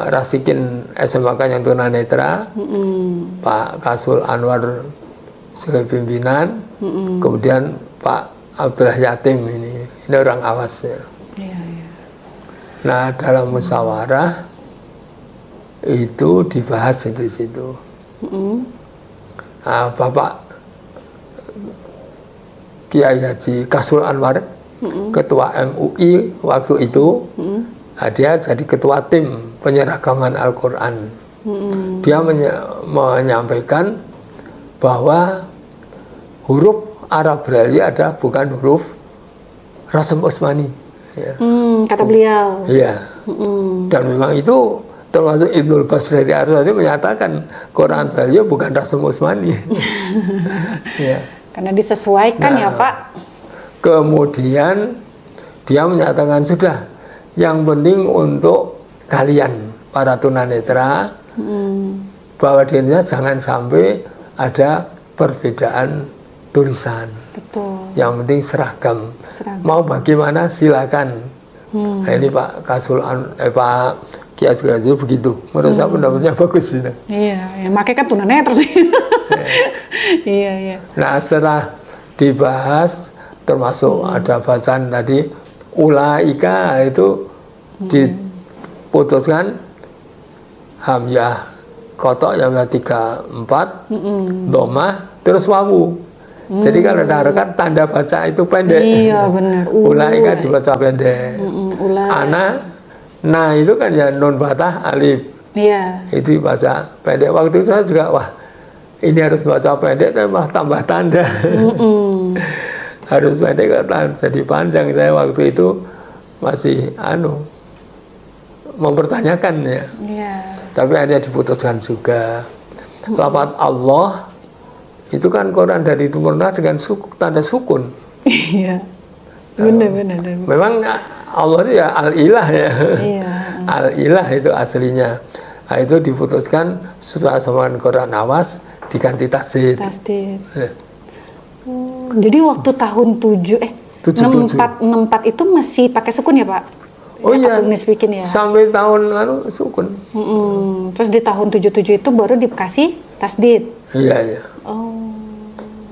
Rasikin SMK yang tunanetra, Pak Kasul Anwar sebagai pimpinan, kemudian Pak Abdullah Yatim ini orang awas ya. Nah, dalam musyawarah itu dibahas di situ. Nah, Bapak Kiai Haji Kasul Anwar, ketua MUI waktu itu, dia jadi ketua tim penyeragaman Al-Quran. Dia menyampaikan bahwa huruf Arab Braille ada bukan huruf Rasam Utsmani. Ya. Kata beliau. Iya. Dan memang itu termasuk Ibnul Basri dari Ar-Razi menyatakan Quran Braille bukan Rasam Utsmani. Ya. Karena disesuaikan ya, Pak. Kemudian dia menyatakan sudah, yang penting untuk kalian para tunanetra bahwa di Indonesia jangan sampai ada perbedaan tulisan. Betul. Yang penting seragam. Seragam. Mau bagaimana silakan. Nah, ini Pak Pak Kiai Azul begitu. Menurut saya pendapatnya bagus itu. Iya, yang pakai kan tunanetra sih. Iya, iya. Nah, setelah dibahas termasuk ada bacaan tadi ulaika itu diputuskan hamzah kotok yang 3 4 domah terus wawu. Jadi kalau ada harokat tanda baca itu pendek. Iya, benar. Ulaika dibaca pendek. Nah itu kan ya nun batah alif. Iya. Itu dibaca pendek. Waktu itu saya juga wah ini harus baca pendek tapi malah tambah tanda. Harus pendek kan jadi panjang. Saya waktu itu masih mempertanyakan ya. Iya. Tapi akhirnya diputuskan juga. Lafaz Allah itu kan Quran dari Timur Tengah dengan tanda sukun. Iya. Benar. Memang Allah itu ya al-ilah ya. Iya. Al-ilah itu aslinya. Nah, itu diputuskan supaya sama Quran awas diganti tasdid. Tasdid. Ya. Jadi waktu tahun 64 itu masih pakai sukun ya, Pak? Oh iya. Bikin ya. Sampai tahun sukun. Terus di tahun 77 itu baru dikasih tasdid. Iya. Oh.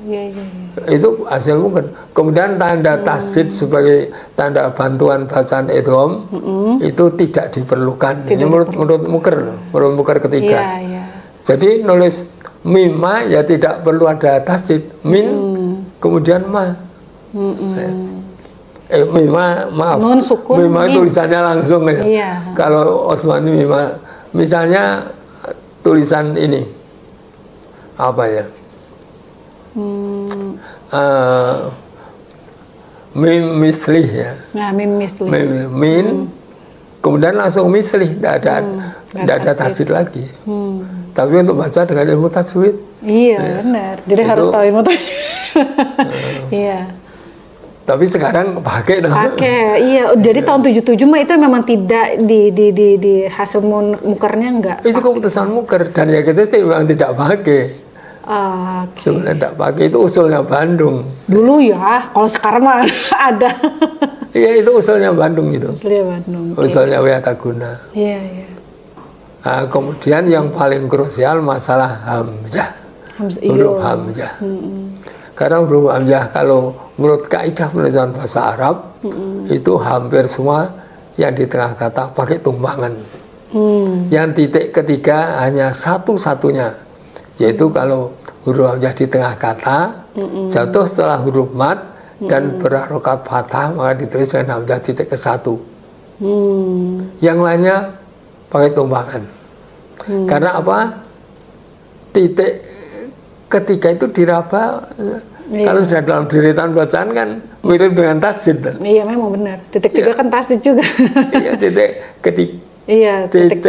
Iya. Itu hasil mungkin. Kemudian tanda tasdid sebagai tanda bantuan bacaan idgham itu tidak diperlukan. Ini menurut Muker ketiga. Iya. Jadi nulis mimma ya tidak perlu ada tasdid. Min kemudian ma. Mimma maaf. Nun sukun. Mimma tulisannya langsung ya. Iya. Kalau Osmani mimma misalnya tulisan ini apa ya? Mim mislih ya. Nah, mim mislih. Min kemudian langsung mislih, tidak ada tasdid lagi. Tapi untuk baca dengan ilmu tajwid. Iya, benar. Jadi harus tahu ilmu tajwid. Iya. Tapi sekarang pakai iya. Jadi tahun 77 mah itu memang tidak di hasil mukernya enggak. Itu keputusan muker dan ya kita sih memang tidak pakai. Sebenarnya tidak pakai, itu usulnya Bandung. Dulu ya, kalau sekarang mah ada. Iya, itu usulnya Bandung itu. Usulnya Bandung. Usulnya Wiataguna. Iya. Nah, kemudian yang paling krusial masalah hamzah. Huruf hamzah. Karena huruf hamzah kalau menurut kaidah penulisan bahasa Arab itu hampir semua yang di tengah kata pakai tumpangan. Yang titik ketiga hanya satu-satunya, yaitu kalau huruf hamzah di tengah kata jatuh setelah huruf mad dan berharokat fathah maka ditulis dengan hamzah titik ke 1. Yang lainnya pakai tumpangan. Karena apa? Titik ketiga itu diraba. Kalau sudah dalam deretan bacaan kan mirip dengan tasdid. Iya, memang benar. Titik 3 kan tasdid juga. Iya, titik ketiga. Iya, titik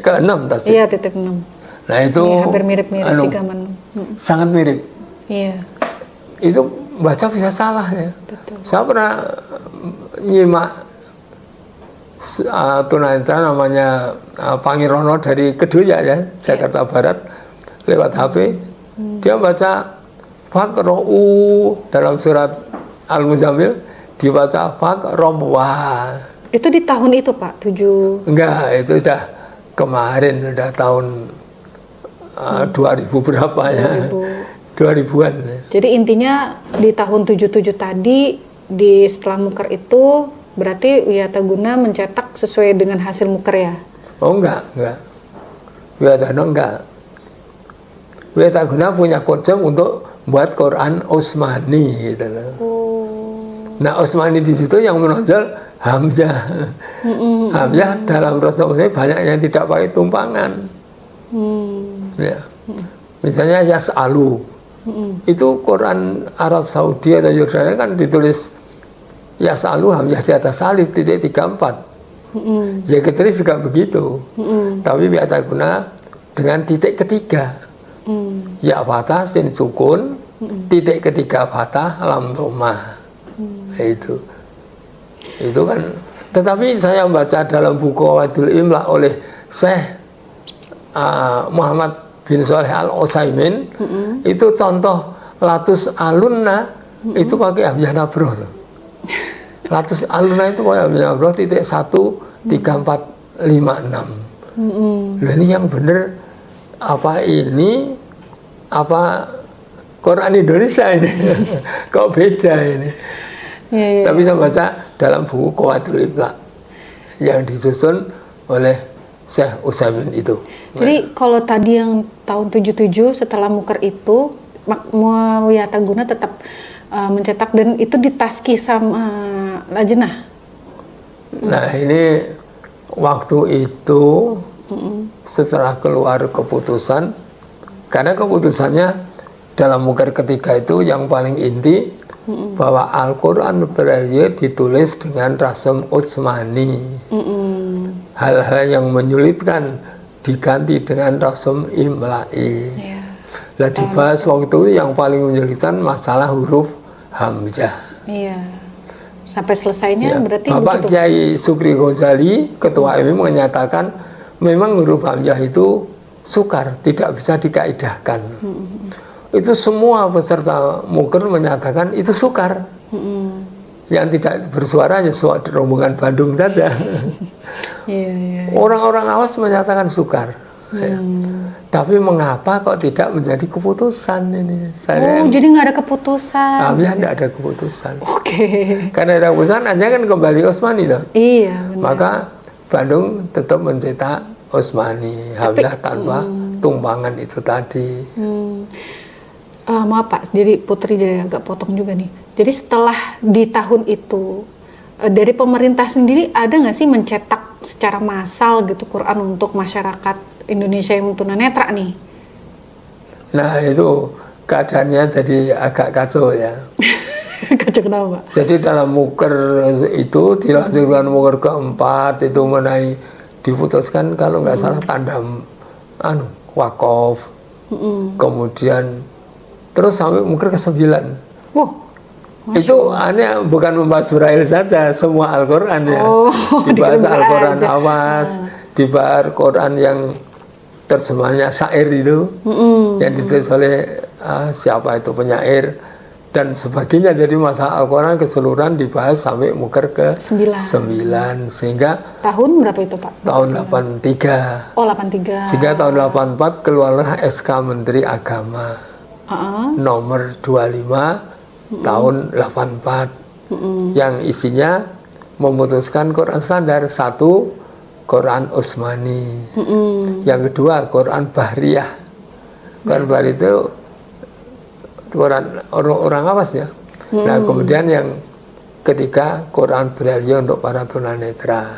ke-6 tasdid. Iya, titik 6. Nah itu hampir mirip-mirip 3 sama 6. Sangat mirip. Iya. Itu baca bisa salah ya. Betul. Saya pernah nyimak tunanetra namanya Pangirono dari Keduya ya, Jakarta Barat lewat HP. Dia baca Faqra'u dalam surat Al-Muzammil dibaca Faqra'wa. Itu di tahun itu Pak, 7? Enggak, itu sudah kemarin, sudah tahun 2000 berapa ya? 2000-an. Jadi intinya di tahun 77 tadi di setelah muker itu berarti Wiataguna mencetak sesuai dengan hasil muker ya? Oh enggak. Wiataguna enggak. Wiataguna punya konsep untuk buat Quran Utsmani gitu loh. Nah Utsmani di situ yang menonjol hamzah. Hamzah dalam Rasul banyak yang tidak pakai tumpangan. Ya. Misalnya Yas'alu. Itu Quran Arab Saudi atau Yordania kan ditulis Yas'alu hamzah di atas alif titik 34. Ya ketulis juga begitu. Tapi Wiataguna dengan titik ketiga. Ya fathah sin sukun, titik ketiga fathah lam dhammah. Itu kan. Tetapi saya membaca dalam buku Wadul Imla oleh Syekh Muhammad bin Shalih Al Utsaimin, itu contoh latus alunna itu pakai hamzah nabroh loh. Latus alunna itu pakai hamzah nabroh titik 13456. Loh, ini yang bener apa ini apa Quran Indonesia ini? Kok beda ini? Iya. Tapi saya baca dalam buku Qawaidul Imla yang disusun oleh Syekh Utsaimin itu. Jadi kalau tadi yang tahun 77 setelah muker itu Wiataguna tetap mencetak dan itu ditaski sama Lajnah. Nah ini waktu itu setelah keluar keputusan, karena keputusannya dalam muker ketiga itu yang paling inti bahwa Al-Quran Braille ditulis dengan rasem Utsmani. Hal-hal yang menyulitkan diganti dengan rasem Imla'i. Nah dibahas waktu itu yang paling menyulitkan masalah huruf hamzah. Iya. Sampai selesainya berarti Bapak begitu. Kiai Sukri Ghazali, Ketua MI menyatakan memang huruf hamzah itu sukar, tidak bisa dikaidahkan. Itu semua peserta muker menyatakan itu sukar. Yang tidak bersuara hanya rombongan Bandung saja. Orang-orang awas menyatakan sukar. Tapi mengapa kok tidak menjadi keputusan ini? Jadi nggak ada keputusan. Hamzah tidak ada keputusan. Oke. Karena ada keputusan, hanya kan kembali Utsmani loh. Iya. Benar. Maka Bandung tetap mencetak Utsmani, hamzah tanpa tumpangan itu tadi. Maaf Pak, jadi Putri jadi agak potong juga nih. Jadi setelah di tahun itu dari pemerintah sendiri ada nggak sih mencetak secara massal gitu Quran untuk masyarakat Indonesia yang tunanetra nih? Nah itu keadaannya jadi agak kacau ya. Kacau kenapa Pak? Jadi dalam muker itu dilanjutkan muker keempat itu mengenai diputuskan kalau nggak salah tanda wakaf, kemudian terus sampai muker ke-9. Itu hanya bukan membahas Braille saja, semua Al-Quran ya. Dibahas Al-Quran awas, dibahas Quran yang terjemahnya syair itu, yang ditulis oleh siapa itu penyair dan sebagainya. Jadi masalah Al-Quran keseluruhan dibahas sampai muker ke-9. Sehingga tahun berapa itu Pak? Tahun 83. Oh 83. Sehingga tahun 84 keluarlah SK Menteri Agama nomor 25 tahun 84 yang isinya memutuskan Quran standar, satu Quran Utsmani, yang kedua Quran Bahriyah. Quran Bahriyah itu Quran orang awas ya. Nah kemudian yang ketiga Quran Braille untuk para tunanetra.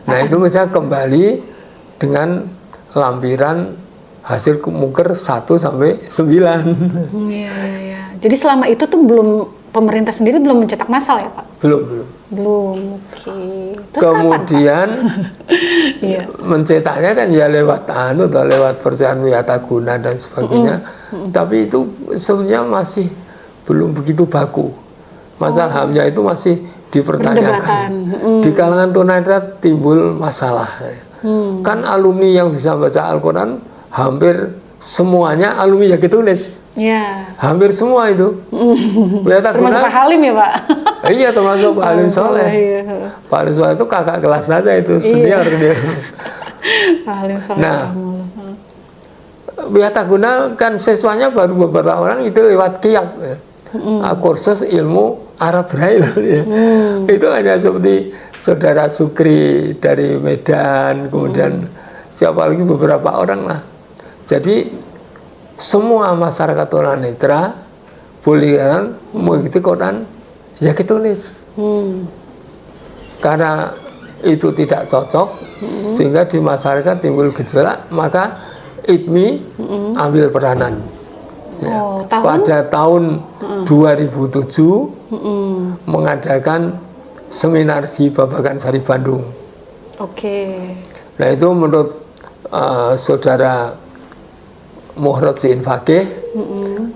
Nah itu bisa kembali dengan lampiran hasil muker 1 sampai 9. Iya. Jadi selama itu tuh pemerintah sendiri belum mencetak massal ya Pak? Belum. Terus kemudian mencetaknya kan ya lewat lewat percayaan Wiataguna dan sebagainya. Tapi itu sebenarnya masih belum begitu baku. Masalah hamzah itu masih dipertanyakan. Di kalangan tunanetra timbul masalah. Kan alumni yang bisa baca Al-Quran hampir semuanya alumni yang ditulis. Hampir semua itu. Termasuk Pak Halim ya Pak? Iya termasuk Pak Halim Soleh. Pak Halim Soleh itu kakak kelas saja itu, senior dia. Pak Halim Soleh. Nah, Wiataguna kan siswanya baru beberapa orang itu lewat kiap ya. Kursus ilmu Arab Braille ya. Itu hanya seperti saudara Sukri dari Medan, kemudian siapa lagi beberapa orang lah. Jadi semua masyarakat tunanetra boleh mengikuti Quran ya ditulis. Karena itu tidak cocok sehingga di masyarakat timbul gejolak, maka ITMI ambil peranan. Pada tahun 2007 mengadakan seminar di Babakan Sari Bandung. Nah itu menurut saudara Muhrad Zain Fakih,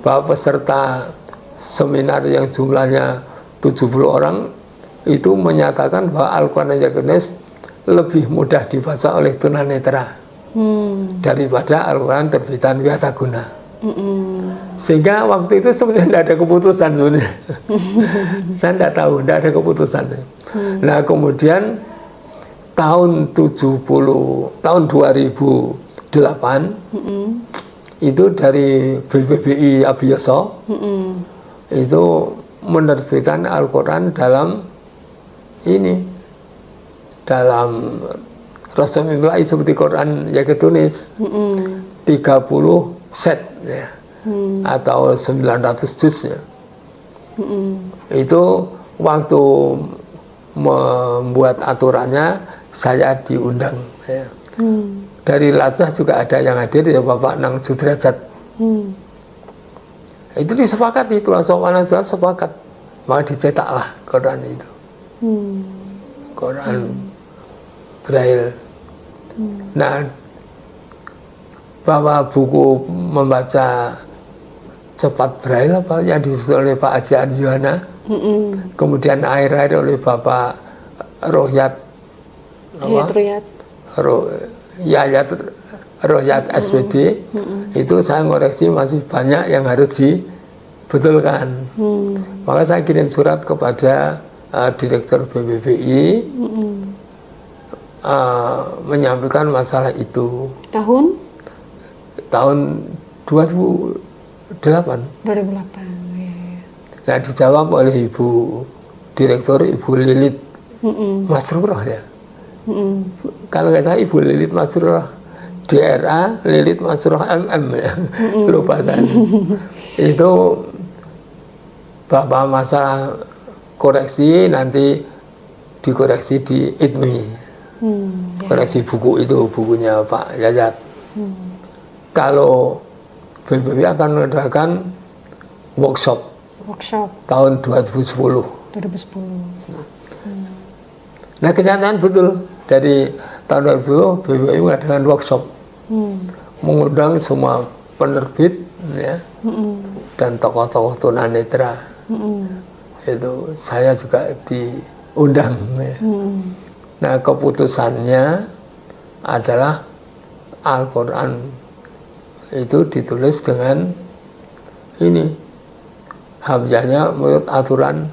bahwa peserta seminar yang jumlahnya 70 orang itu menyatakan bahwa Al-Quran Indonesia lebih mudah dibaca oleh tunanetra daripada Al-Quran terbitan Wiataguna. Sehingga waktu itu sebenarnya tidak ada keputusan sebenarnya. Saya tidak tahu, tidak ada keputusan. Nah kemudian tahun 2008 itu dari BPBI Abioso itu menerbitkan Al-Quran dalam Rasul Imla'i seperti Quran yang ketulis 30 set ya, atau 900 juz ya. Itu waktu membuat aturannya saya diundang ya. Dari Latah juga ada yang hadir ya, Bapak Nang Sudrajat. Itu disepakati, Tuan Sopanan juga sepakat, maka dicetaklah Quran itu. Quran Braille. Nah, bahwa buku membaca cepat Braille apa yang disusun oleh Pak Haji Anjuana, kemudian akhir-akhir oleh Bapak Rohyat Rohyat SPD, itu saya ngoreksi masih banyak yang harus dibetulkan. Maka saya kirim surat kepada Direktur BPBI menyampaikan masalah itu. Tahun 2008. Nah, dijawab oleh Ibu Direktur, Ibu Lilit Masrurah ya. Kalau nggak salah Ibu Lilit Masrurah, DRA Lilit Masrurah MM ya. Lupa saya. Itu Bapak masalah koreksi nanti dikoreksi di ITMI. Koreksi buku itu, bukunya Pak Yayat. Kalau BPBI akan mengadakan workshop tahun 2010. Nah kenyataan betul, dari tahun 2010 BPBI mengadakan workshop, mengundang semua penerbit ya, dan tokoh-tokoh tunanetra. Itu saya juga diundang ya. Nah keputusannya adalah Al-Quran itu ditulis dengan hamzahnya menurut aturan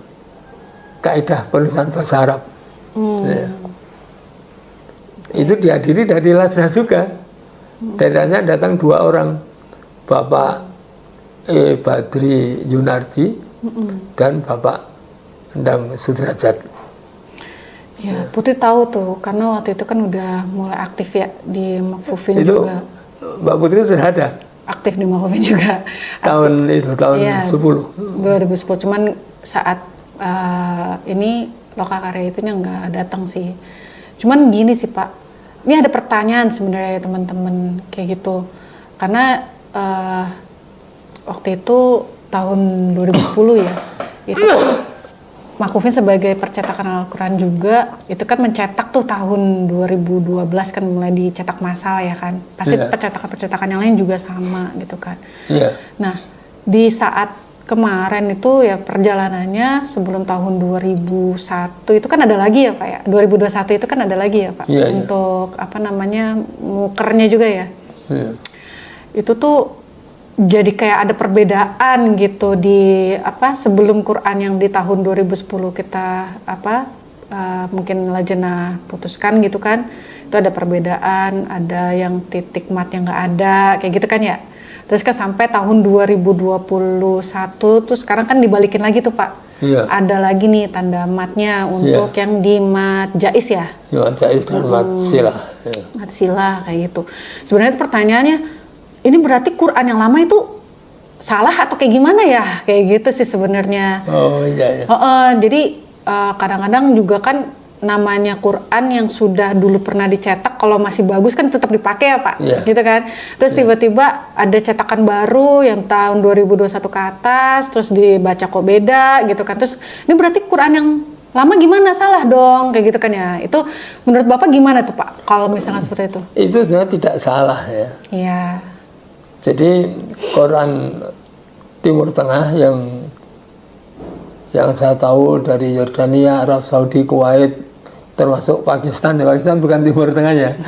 kaidah penulisan bahasa Arab. Ya. Itu dihadiri dari Lasna juga. Dari Lasna datang 2 orang, Bapak Badri Yunardi dan Bapak Endang Sudrajat. Ya, Putri tahu tuh, karena waktu itu kan udah mulai aktif ya di Makfufin itu, juga. Mbak Putri sudah ada? Aktif di Makfufin juga. Tahun 10. 2010, cuman saat ini Lokakarya itunya nggak datang sih. Cuman gini sih Pak, ini ada pertanyaan sebenarnya teman-teman kayak gitu. Karena waktu itu tahun 2010 ya, itu Makfufin sebagai percetakan Al-Quran juga, itu kan mencetak tuh tahun 2012 kan mulai dicetak massal ya kan. Pasti percetakan-percetakan yang lain juga sama gitu kan. Nah, di saat kemarin itu ya perjalanannya sebelum tahun 2001 itu kan ada lagi ya Pak ya. 2021 itu kan ada lagi ya Pak. Untuk apa namanya, mukernya juga ya. Itu tuh jadi kayak ada perbedaan gitu di sebelum Quran yang di tahun 2010 kita mungkin Lajnah putuskan gitu kan, itu ada perbedaan, ada yang titik matnya nggak ada kayak gitu kan ya. Terus kan sampai tahun 2021 tuh sekarang kan dibalikin lagi tuh Pak. Ada lagi nih tanda matnya untuk yang di mat jais ya. Mat jais dan mat silah. Mat silah kayak gitu. Sebenarnya pertanyaannya, ini berarti Quran yang lama itu salah atau kayak gimana ya? Kayak gitu sih sebenarnya. Jadi kadang-kadang juga kan namanya Quran yang sudah dulu pernah dicetak, kalau masih bagus kan tetap dipakai ya Pak, gitu kan. Terus tiba-tiba ada cetakan baru yang tahun 2021 ke atas, terus dibaca kok beda gitu kan. Terus ini berarti Quran yang lama gimana, salah dong kayak gitu kan ya. Itu menurut Bapak gimana tuh Pak kalau misalnya seperti itu? Itu sebenarnya tidak salah ya. Iya. Jadi Quran Timur Tengah yang saya tahu dari Yordania, Arab Saudi, Kuwait, termasuk Pakistan. Pakistan bukan Timur Tengahnya.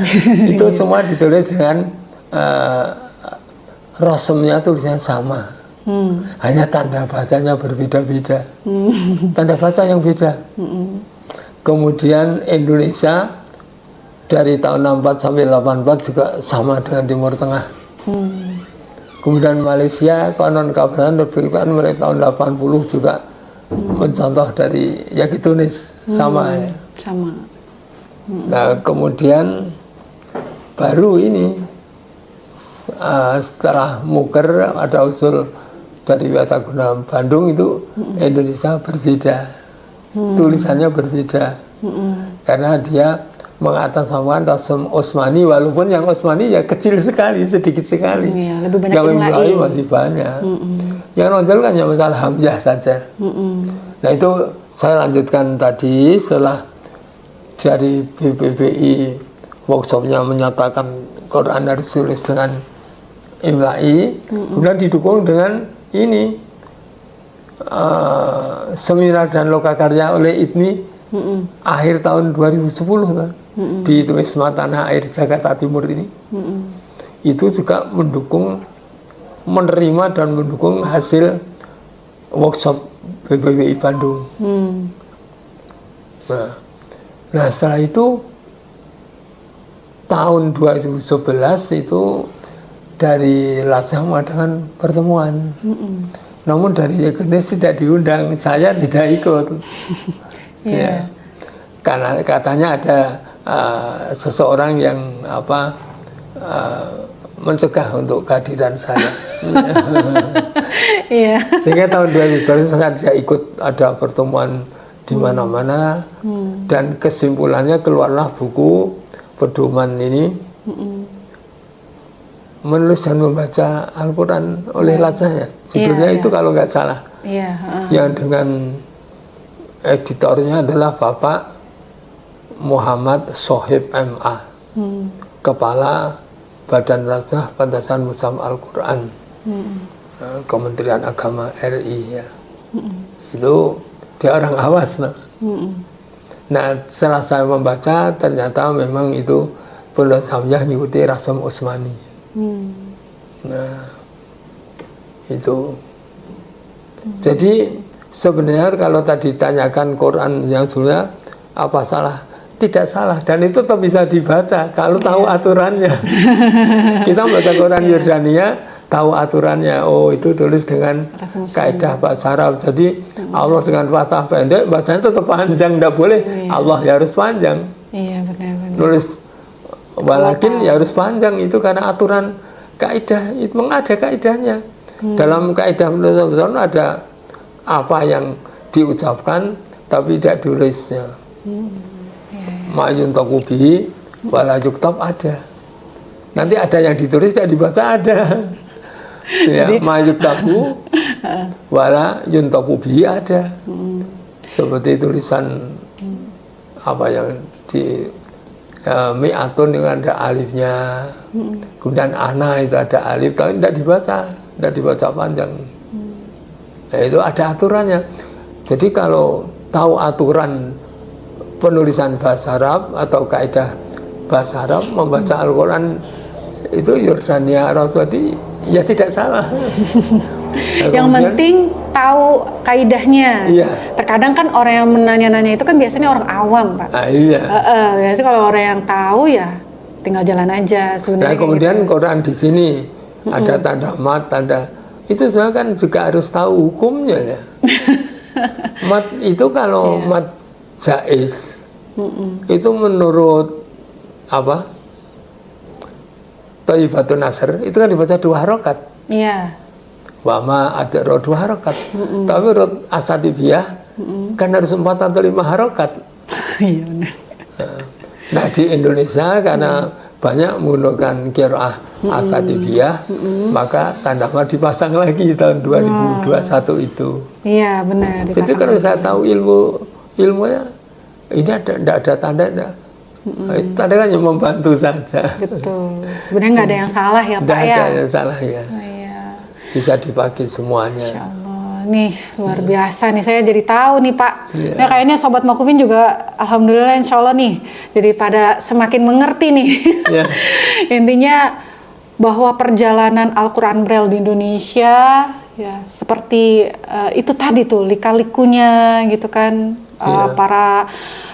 Itu semua ditulis dengan rasemnya tulisannya sama. Hanya tanda bacanya berbeda-beda. Tanda baca yang beda. Kemudian Indonesia dari tahun 64 sampai 84 juga sama dengan Timur Tengah. Kemudian Malaysia konon kabaran terbitkan mulai tahun 80 juga mencontoh dari Yaki Tunis sama ya. Sama. Nah kemudian baru ini setelah Muker ada usul dari Wiataguna Bandung itu Indonesia berbeda, tulisannya berbeda karena dia mengatasnamakan Rasem Osmani, walaupun yang Osmani ya kecil sekali, sedikit sekali. Iya, lebih banyak yang Imla'i masih banyak. Yang nonjol kan ya masalah hamzah saja. Nah itu saya lanjutkan tadi setelah dari BPPI workshopnya menyatakan Quran harus ditulis dengan Imla'i, kemudian didukung dengan ini seminar dan lokakarya oleh ITMI akhir tahun 2010 kan. Di Wisma Tanah Air Jakarta Timur ini itu juga mendukung, menerima dan mendukung hasil workshop BPPI Bandung. Nah setelah itu tahun 2011 itu dari Lajah mengadakan pertemuan, namun dari Yekenis tidak diundang, saya tidak ikut. Ya. Karena katanya ada seseorang yang mencegah untuk kehadiran saya. Sehingga tahun 2012 saya tidak ikut ada pertemuan di mana-mana dan kesimpulannya keluarlah buku pedoman ini menulis dan membaca Al-Quran oleh Lajahnya. Judulnya itu kalau nggak salah. Yang dengan editornya adalah Bapak Muhammad Sohib MA, Kepala Badan Lajah Pantasan Musam Al-Quran, Kementerian Agama RI ya. Itu dia orang awas. Nah setelah saya membaca ternyata memang itu penulis hamzah mengikuti Rasem Osmani. Nah itu jadi sebenarnya kalau tadi ditanyakan Quran yang sebenarnya apa salah? Tidak salah, dan itu tetap bisa dibaca kalau tahu aturannya. Kita membaca Quran Yordania tahu aturannya. Oh itu tulis dengan kaidah bahasa Arab. Jadi Allah dengan fathah pendek bacanya tetap panjang, tidak boleh Allah ya harus panjang. Benar-benar. Nulis walakin ya harus panjang, itu karena aturan kaidah, itu memang ada kaidahnya. Dalam kaidah menulis ada apa yang diucapkan tapi tidak ditulisnya. Ma'yun takubihi wala yuktab ada. Nanti ada yang ditulis tidak dibaca ada. Ya, ma'yun taku wala yuntakubihi ada. Seperti tulisan apa yang di mi'atun dengan ada alifnya. Kemudian ana itu ada alif tapi tidak dibaca panjang. Nah, itu ada aturannya. Jadi kalau tahu aturan penulisan bahasa Arab atau kaidah bahasa Arab, membaca Al-Quran itu Yordania Arab tadi ya tidak salah. Yang penting tahu kaidahnya. Terkadang kan orang yang menanya-nanya itu kan biasanya orang awam, Pak. Biasanya kalau orang yang tahu ya tinggal jalan aja sebenarnya. Nah kemudian gitu. Quran di sini ada tanda mat, tanda itu sebenarnya kan juga harus tahu hukumnya ya. Mat itu kalau mat jaiz itu menurut apa? Thayyibatun Nasr itu kan dibaca 2 harokat. Wama ada 2 harokat. Tapi menurut Asadibiyah kan harus 4 atau 5 harokat. Nah di Indonesia karena banyak menggunakan qiraah Asadibiyah, maka tanda mat dipasang lagi tahun 2021 itu. Iya benar. Jadi kalau saya tahu ilmunya ini tidak ada tanda, tanda kan yang membantu saja. Betul. Sebenarnya nggak ada yang salah ya Pak ya. Tidak ada yang salah ya. Bisa dipakai semuanya. Insya Allah. Nih luar biasa nih, saya jadi tahu nih Pak. Nah, kayaknya Sobat Makufin juga alhamdulillah insya Allah nih jadi pada semakin mengerti nih. Intinya bahwa perjalanan Al-Quran Braille di Indonesia ya seperti itu tadi tuh lika-likunya gitu kan, para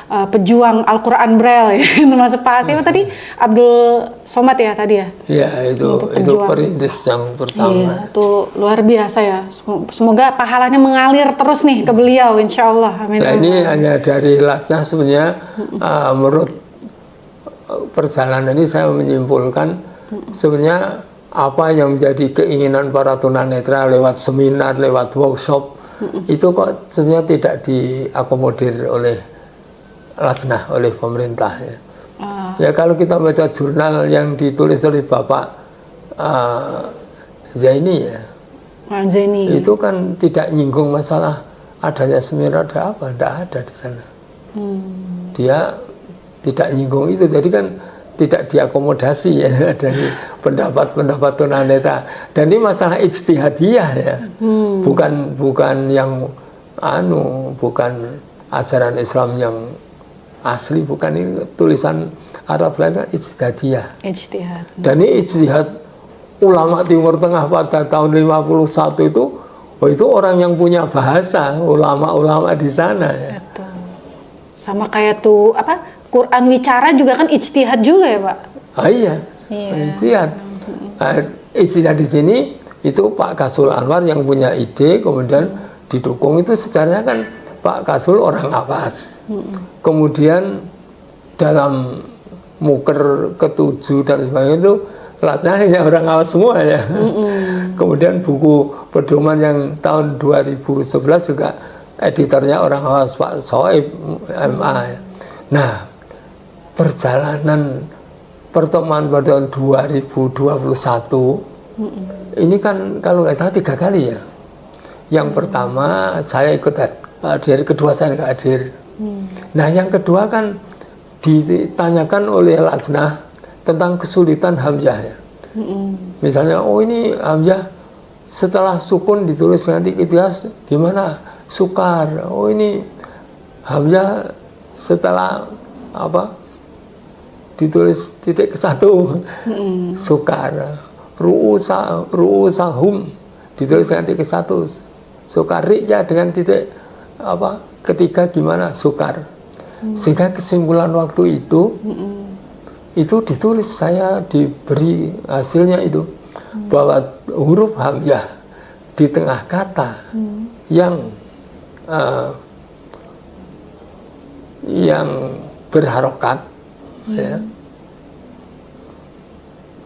pejuang Al-Quran Braille ya, termasuk Pak siapa tadi, Abdul Somad ya tadi ya. Ya itu perintis yang pertama. Iya, itu luar biasa ya. Semoga pahalanya mengalir terus nih ke beliau, insya Allah. Amin. Nah ini hanya dari Lajnah sebenarnya menurut perjalanan ini saya menyimpulkan sebenarnya apa yang menjadi keinginan para tunanetra lewat seminar, lewat workshop itu kok sebenarnya tidak diakomodir oleh Lajnah, oleh pemerintah ya. Ya kalau kita baca jurnal yang ditulis oleh Bapak Zaini ya, Zaini itu kan tidak nyinggung masalah adanya seminar ada apa, tidak ada di sana. Dia tidak nyinggung itu, jadi kan tidak diakomodasi ya dari pendapat-pendapat tunanetra. Dan ini masalah ijtihadiyah ya, bukan yang bukan ajaran Islam yang asli, bukan, ini tulisan Arab lain kan ijtihadiyah. Dan ini ijtihad ulama Timur Tengah pada tahun 51 itu orang yang punya bahasa, ulama-ulama di sana ya. Betul. Sama kayak tuh apa Quran Wicara juga kan ijtihad juga ya Pak? Iya. Ijtihad. Ijtihad di sini itu Pak Kasul Anwar yang punya ide, kemudian didukung itu sejarahnya kan Pak Kasul orang Awas. Kemudian dalam Muker ke-7 dan sebagainya itu Lajnahnya orang Awas semua ya. Kemudian buku pedoman yang tahun 2011 juga editornya orang Awas, Pak Soeb MA ya. Nah, perjalanan pertemuan pada tahun 2021 ini kan kalau nggak salah 3 kali ya. Yang pertama saya ikut hadir, kedua saya nggak hadir. Nah yang kedua kan ditanyakan oleh Lajnah tentang kesulitan hamzah ya. Misalnya, oh ini hamzah setelah sukun ditulis nanti ikhlas gimana? Sukar. Oh ini hamzah setelah apa? Ditulis titik ke 1 sukar. Ru'usahum ditulis nanti ke 1 sukar. Ya dengan titik apa? Ketiga gimana? Sukar. Sehingga kesimpulan waktu itu ditulis, saya diberi hasilnya itu bahwa huruf hamzah di tengah kata yang berharokat ya,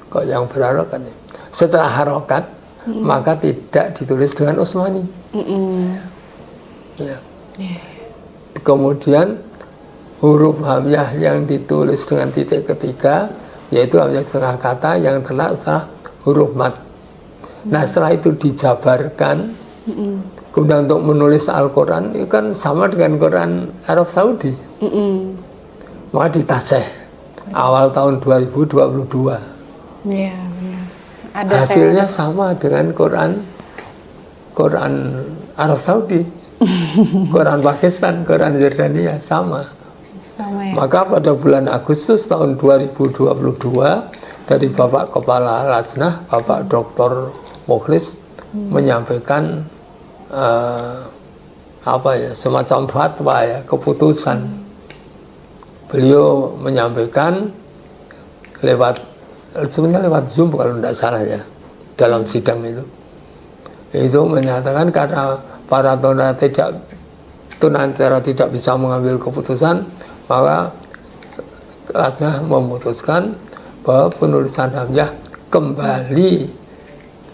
kok yang berharokat ya? Setelah harokat maka tidak ditulis dengan Utsmani ya. Kemudian huruf hamzah yang ditulis dengan titik ketiga yaitu hamzah tengah kata yang terletak setelah huruf mat. Nah setelah itu dijabarkan, kemudian untuk menulis Al-Quran itu kan sama dengan Quran Arab Saudi. Maka ditasih awal tahun 2022. Iya, benar. Ada hasilnya sama dengan Quran Arab Saudi, Quran Pakistan, Quran Jordania sama ya. Maka pada bulan Agustus tahun 2022 dari Bapak Kepala Lajnah, Bapak Dr. Mukhlis menyampaikan semacam fatwa ya, keputusan. Beliau menyampaikan sebenarnya lewat Zoom kalau tidak salah ya, dalam sidang itu menyatakan karena para tunanetra tidak bisa mengambil keputusan, maka Lajnah memutuskan bahwa penulisan hamzah kembali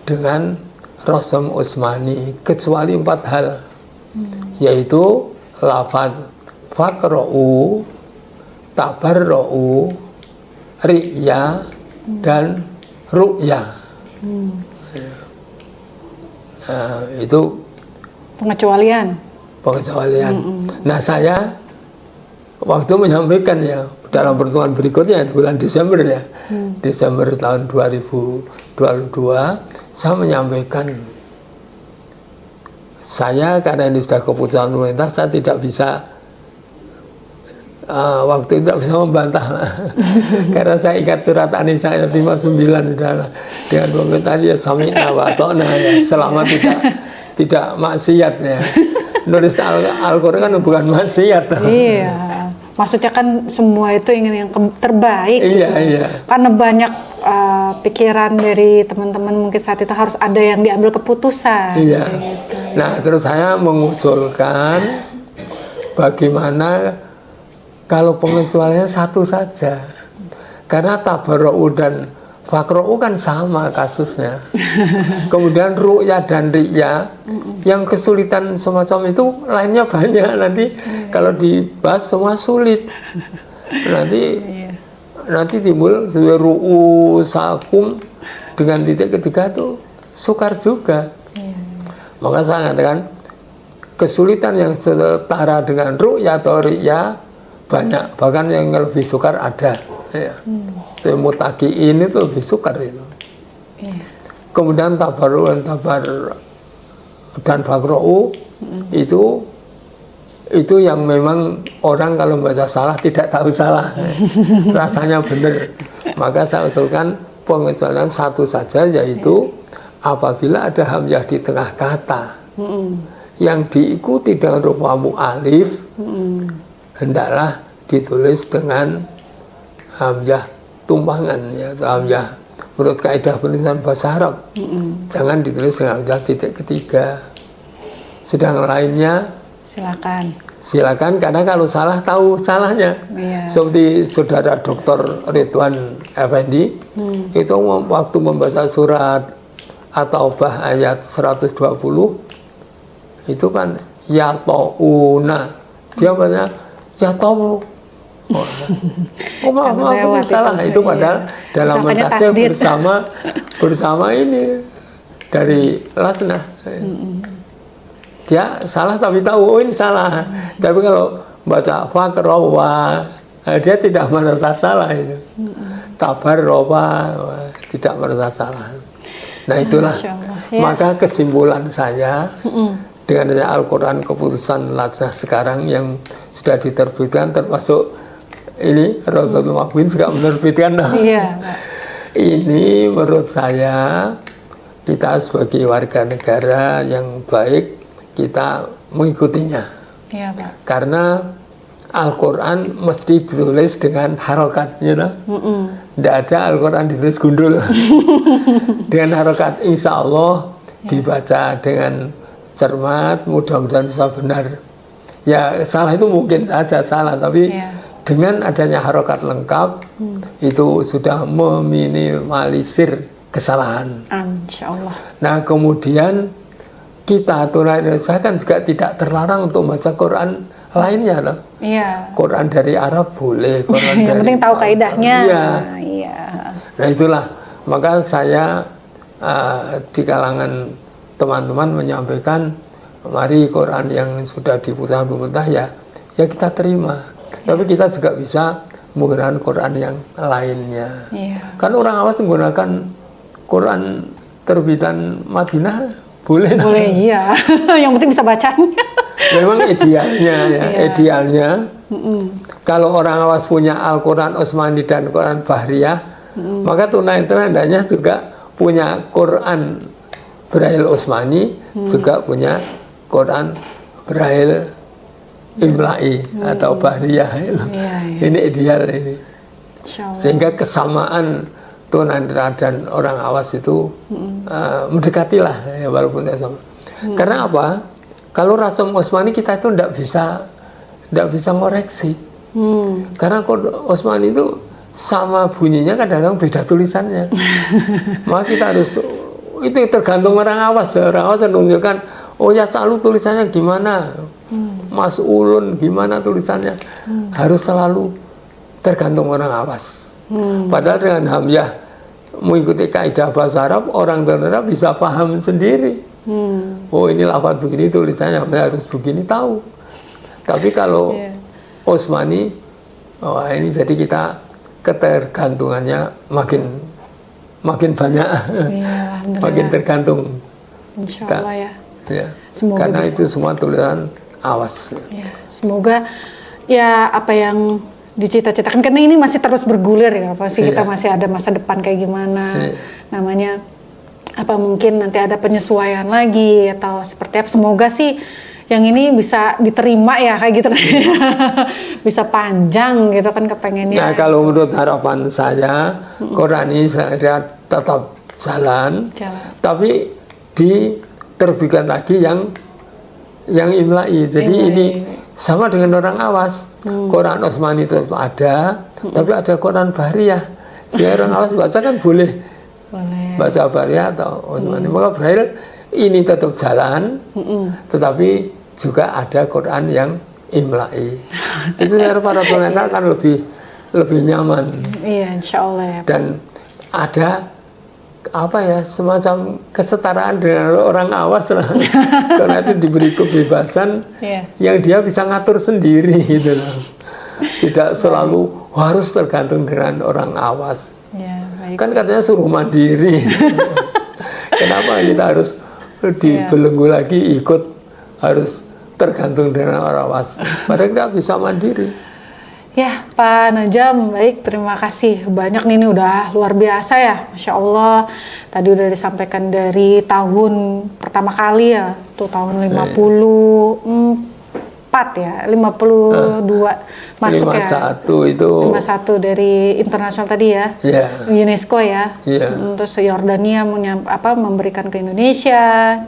dengan Rasm Utsmani kecuali 4 hal, yaitu lafaz faqra'u, tabarra'u, ri'ya, dan ru'ya. Nah, itu pengecualian. Nah saya waktu menyampaikan ya dalam pertemuan berikutnya di bulan Desember ya, Desember tahun 2022 saya menyampaikan, saya karena ini sudah keputusan pemerintah, saya tidak bisa waktu itu tidak bisa membantah lah. Karena saya ingat surat An-Nisa ayat 59 adalah dengan komentar ya sami'na wa ata'na ya, selama tidak maksiat ya. Nulis Al-Quran kan bukan maksiat. Iya, maksudnya kan semua itu ingin yang terbaik. Iya, gitu. iya. Karena banyak pikiran dari teman-teman mungkin saat itu harus ada yang diambil keputusan. Iya. Gitu. Nah, terus saya mengusulkan bagaimana kalau pengecualiannya satu saja, karena tabarru'u dan fakro'u kan sama kasusnya. Kemudian ru'ya dan ri'ya, yang kesulitan semacam itu lainnya banyak. Nanti kalau dibahas semua sulit. Nanti timbul ru'u sakum dengan titik ketiga itu sukar juga. Maka saya katakan kesulitan yang setara dengan ru'ya atau ri'ya banyak, bahkan yang lebih sukar ada ya. Mutakiin itu lebih sukar itu. Kemudian tabarru dan fakro'u itu yang memang orang kalau membaca salah tidak tahu salah, rasanya benar. Maka saya usulkan pengecualian satu saja, yaitu apabila ada hamzah di tengah kata yang diikuti dengan rupa mu'alif, hendaklah ditulis dengan hamzah tumpangan ya, atau hamzah menurut kaidah penulisan bahasa Arab. Jangan ditulis dengan hamzah titik ketiga. Sedang lainnya silakan, karena kalau salah tahu salahnya. Seperti saudara Dr. Ridwan Effendi itu waktu membaca surat At-Taubah ayat 120 itu kan ya tauna, dia baca ya tau. Maaf itu salah itu, padahal dalam mentasnya bersama ini dari lasnah. Dia salah tapi tahu ini salah. Tapi kalau baca fakrowa, dia tidak merasa salah itu. Tabarrowa tidak merasa salah. Nah itulah. Maka kesimpulan saya dengan adanya Al-Quran keputusan lajnah sekarang yang sudah diterbitkan, termasuk ini Rawdatul Muhibbin juga menerbitkan. Ini menurut saya kita sebagai warga negara yang baik kita mengikutinya. Karena Al-Quran mesti ditulis dengan harokatnya. Tidak ada Al-Quran ditulis gundul. Dengan harokat, insya Allah dibaca dengan cermat, mudah-mudahan bisa benar. Ya salah itu mungkin saja salah, tapi dengan adanya harokat lengkap itu sudah meminimalisir kesalahan. Insya Allah. Nah kemudian kita tunai Indonesia kan juga tidak terlarang untuk membaca Quran lainnya, loh. Quran dari Arab boleh, Quran dari penting tahu kaidahnya. Nah itulah, maka saya di kalangan teman-teman menyampaikan, mari Quran yang sudah diputuskan pemerintah ya kita terima. Tapi kita juga bisa menggunakan Quran yang lainnya. Kan orang awas menggunakan Quran terbitan Madinah boleh. Iya. Yang penting bisa bacanya. Memang idealnya ya, idealnya kalau orang awas punya Al-Quran Utsmani dan Quran Bahriyah, maka tunanetra hendaknya juga punya Quran Braille Utsmani, juga punya Quran Braille Imla'i atau Bahriyah. Ini ideal ini. Sehingga kesamaan tunanetra dan orang awas itu mendekatilah ya, walaupun tidak sama. Karena apa? Kalau Rasm Utsmani kita itu tidak bisa ngoreksi. Karena Utsmani itu sama bunyinya kadang-kadang beda tulisannya. Maka kita harus, itu tergantung orang awas. Orang awas menunjukkan, oh ya selalu tulisannya gimana, Mas Ulun gimana tulisannya. Harus selalu tergantung orang awas. Padahal dengan hamzah mengikuti kaidah bahasa Arab, orang tertentu bisa paham sendiri. Oh ini lafaz begini tulisannya harus begini, tahu. Tapi kalau Utsmani, ini jadi kita ketergantungannya makin banyak, makin tergantung. Insya Allah ya. Karena itu semua tulisan awas. Semoga ya apa yang dicita-citakan, karena ini masih terus bergulir ya, pasti kita masih ada masa depan kayak gimana namanya, apa mungkin nanti ada penyesuaian lagi atau seperti apa. Semoga sih yang ini bisa diterima ya kayak gitu kan. Bisa panjang gitu kan kepengennya. Nah, kalau menurut harapan saya, Quran ini saya tetap jalan. Tapi diterbitkan lagi yang imla'i. Jadi ini sama dengan orang awas. Quran Utsmani itu ada, tapi ada Quran Bariyah. Sehingga orang awas baca kan boleh baca Bariyah atau Utsmani. Maka Braille ini tetap jalan, tetapi juga ada Quran yang imla'i. Itu cara para tunanetra kan lebih nyaman. Iya, insya Allah ya. Dan ada apa ya, semacam kesetaraan dengan orang awas lah. Karena itu diberi kebebasan yang dia bisa ngatur sendiri gitu loh. Tidak selalu harus tergantung dengan orang awas. Kan katanya suruh mandiri. Kenapa kita harus dibelenggu lagi ikut harus tergantung dengan orang awas? Padahal kita bisa mandiri. Ya, Pak Najam, baik, terima kasih banyak nih, ini udah luar biasa ya, Masya Allah. Tadi udah disampaikan dari tahun pertama kali ya, tuh tahun 54 ya, 52 masuk 51 ya. 51 itu. 51 dari internasional tadi ya, UNESCO ya. Terus Yordania memberikan ke Indonesia.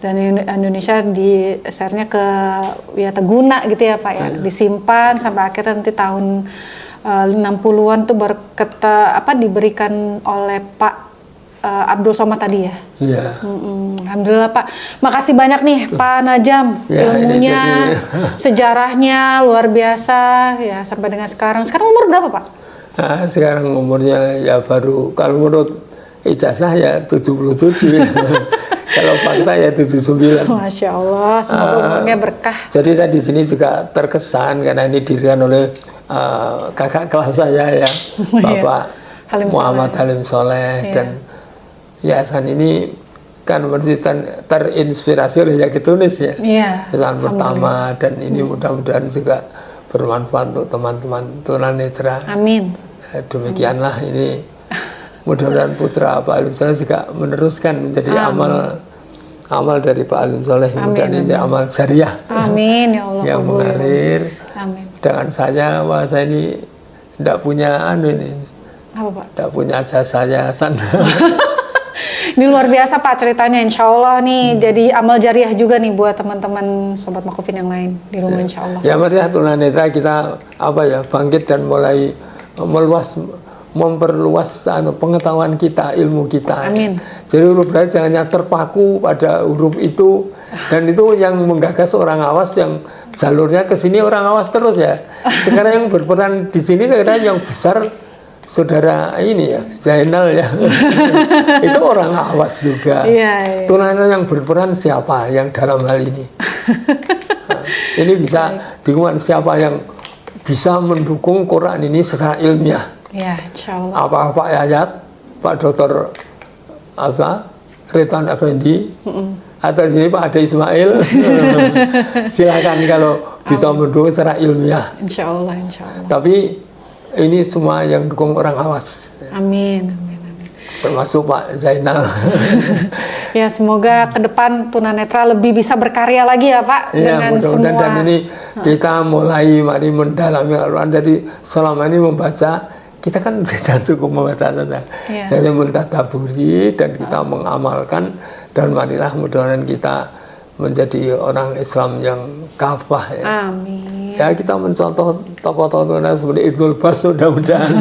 Dan Indonesia di share-nya ke Wiataguna gitu ya Pak ya, disimpan sampai akhirnya nanti tahun 60-an tuh baru diberikan oleh Pak Abdul Somad tadi ya. Alhamdulillah Pak, makasih banyak nih Pak Najam, ilmunya, sejarahnya luar biasa ya sampai dengan sekarang. Sekarang umur berapa Pak? Nah, sekarang umurnya ya baru, kalau menurut ijazah ya 77. Kalau fakta ya 79. Masya Allah, semoga umurnya berkah. Jadi saya di sini juga terkesan karena ini didirikan oleh kakak kelas saya ya, Bapak Muhammad Halim Soleh. Dan yayasan ini kan terinspirasi oleh Yaki Tunis ya. Yayasan pertama, dan ini mudah-mudahan juga bermanfaat untuk teman-teman tunanetra. Amin. Demikianlah ini. Mudah-mudahan putra Pak Alim Soleh juga meneruskan menjadi amal dari Pak Alim Soleh. Mudah-mudahan ini amal jariah. Amin ya Allah. Yang mengalir. Amin. Dengan saya, wah saya ini tidak punya ini. Apa Pak? Tidak punya jasa yayasan. Ini luar biasa Pak ceritanya, insya Allah nih jadi amal jariah juga nih buat teman-teman Sobat Makufin yang lain di rumah insya Allah. Ya marilah tunanetra kita bangkit dan mulai memperluas pengetahuan kita, ilmu kita. Amin. Jadi huruf Braille jangan terpaku pada huruf itu, dan itu yang menggagas orang awas yang jalurnya ke sini orang awas terus ya. Sekarang yang berperan di sini sekarang yang besar saudara ini ya, Zainal ya. Itu orang awas juga. Tunanetra yang berperan siapa yang dalam hal ini? Ini bisa diumuman siapa yang bisa mendukung Quran ini secara ilmiah. Ya, insya Allah. Pak Yayat, Pak Dr. Ridwan Effendi, atau jadi Pak Ade Ismail. Silakan kalau bisa mendukung secara ilmiah. Insya Allah, insya Allah. Tapi ini semua yang dukung orang awas. Amin. Termasuk Pak Zainal. Ya, semoga ke depan tunanetra lebih bisa berkarya lagi ya Pak. Ya, dengan semua. Dan ini kita mulai mendalami Al-Quran. Jadi selama ini membaca, kita kan tidak cukup membaca saja. Jadi mentadaburi dan kita mengamalkan, dan marilah mudah-mudahan kita menjadi orang Islam yang kafah ya. Amin. Ya, kita mencontoh tokoh-tokoh seperti Ibnul Bas mudah-mudahan.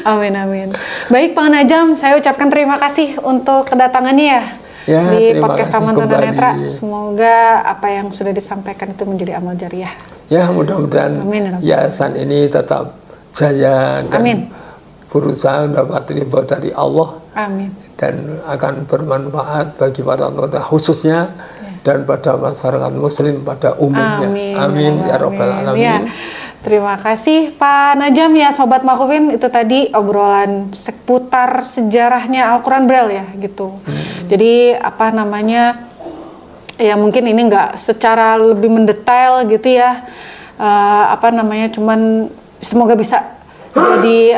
Amin. Baik Pak Najam, saya ucapkan terima kasih untuk kedatangannya ya di podcast Taman Tunanetra. Semoga apa yang sudah disampaikan itu menjadi amal jariah. Ya, mudah-mudahan yayasan ini tetap jaya dan berusaha mendapat ridho dari Allah. Amin. Dan akan bermanfaat bagi para anggota khususnya dan pada masyarakat muslim pada umumnya. Amin ya rabbal alamin. Ya. Terima kasih Pak Najam ya Sobat Makufin, itu tadi obrolan seputar sejarahnya Al-Quran Braille ya gitu. Jadi ya mungkin ini nggak secara lebih mendetail gitu ya. cuman semoga bisa jadi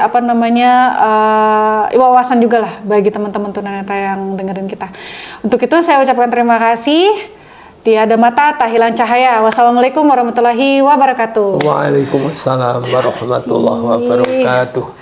wawasan juga lah bagi teman-teman tunanetra yang dengerin kita. Untuk itu saya ucapkan terima kasih. Tiada mata tak hilang cahaya. Wassalamualaikum warahmatullahi wabarakatuh. Waalaikumsalam warahmatullahi wabarakatuh.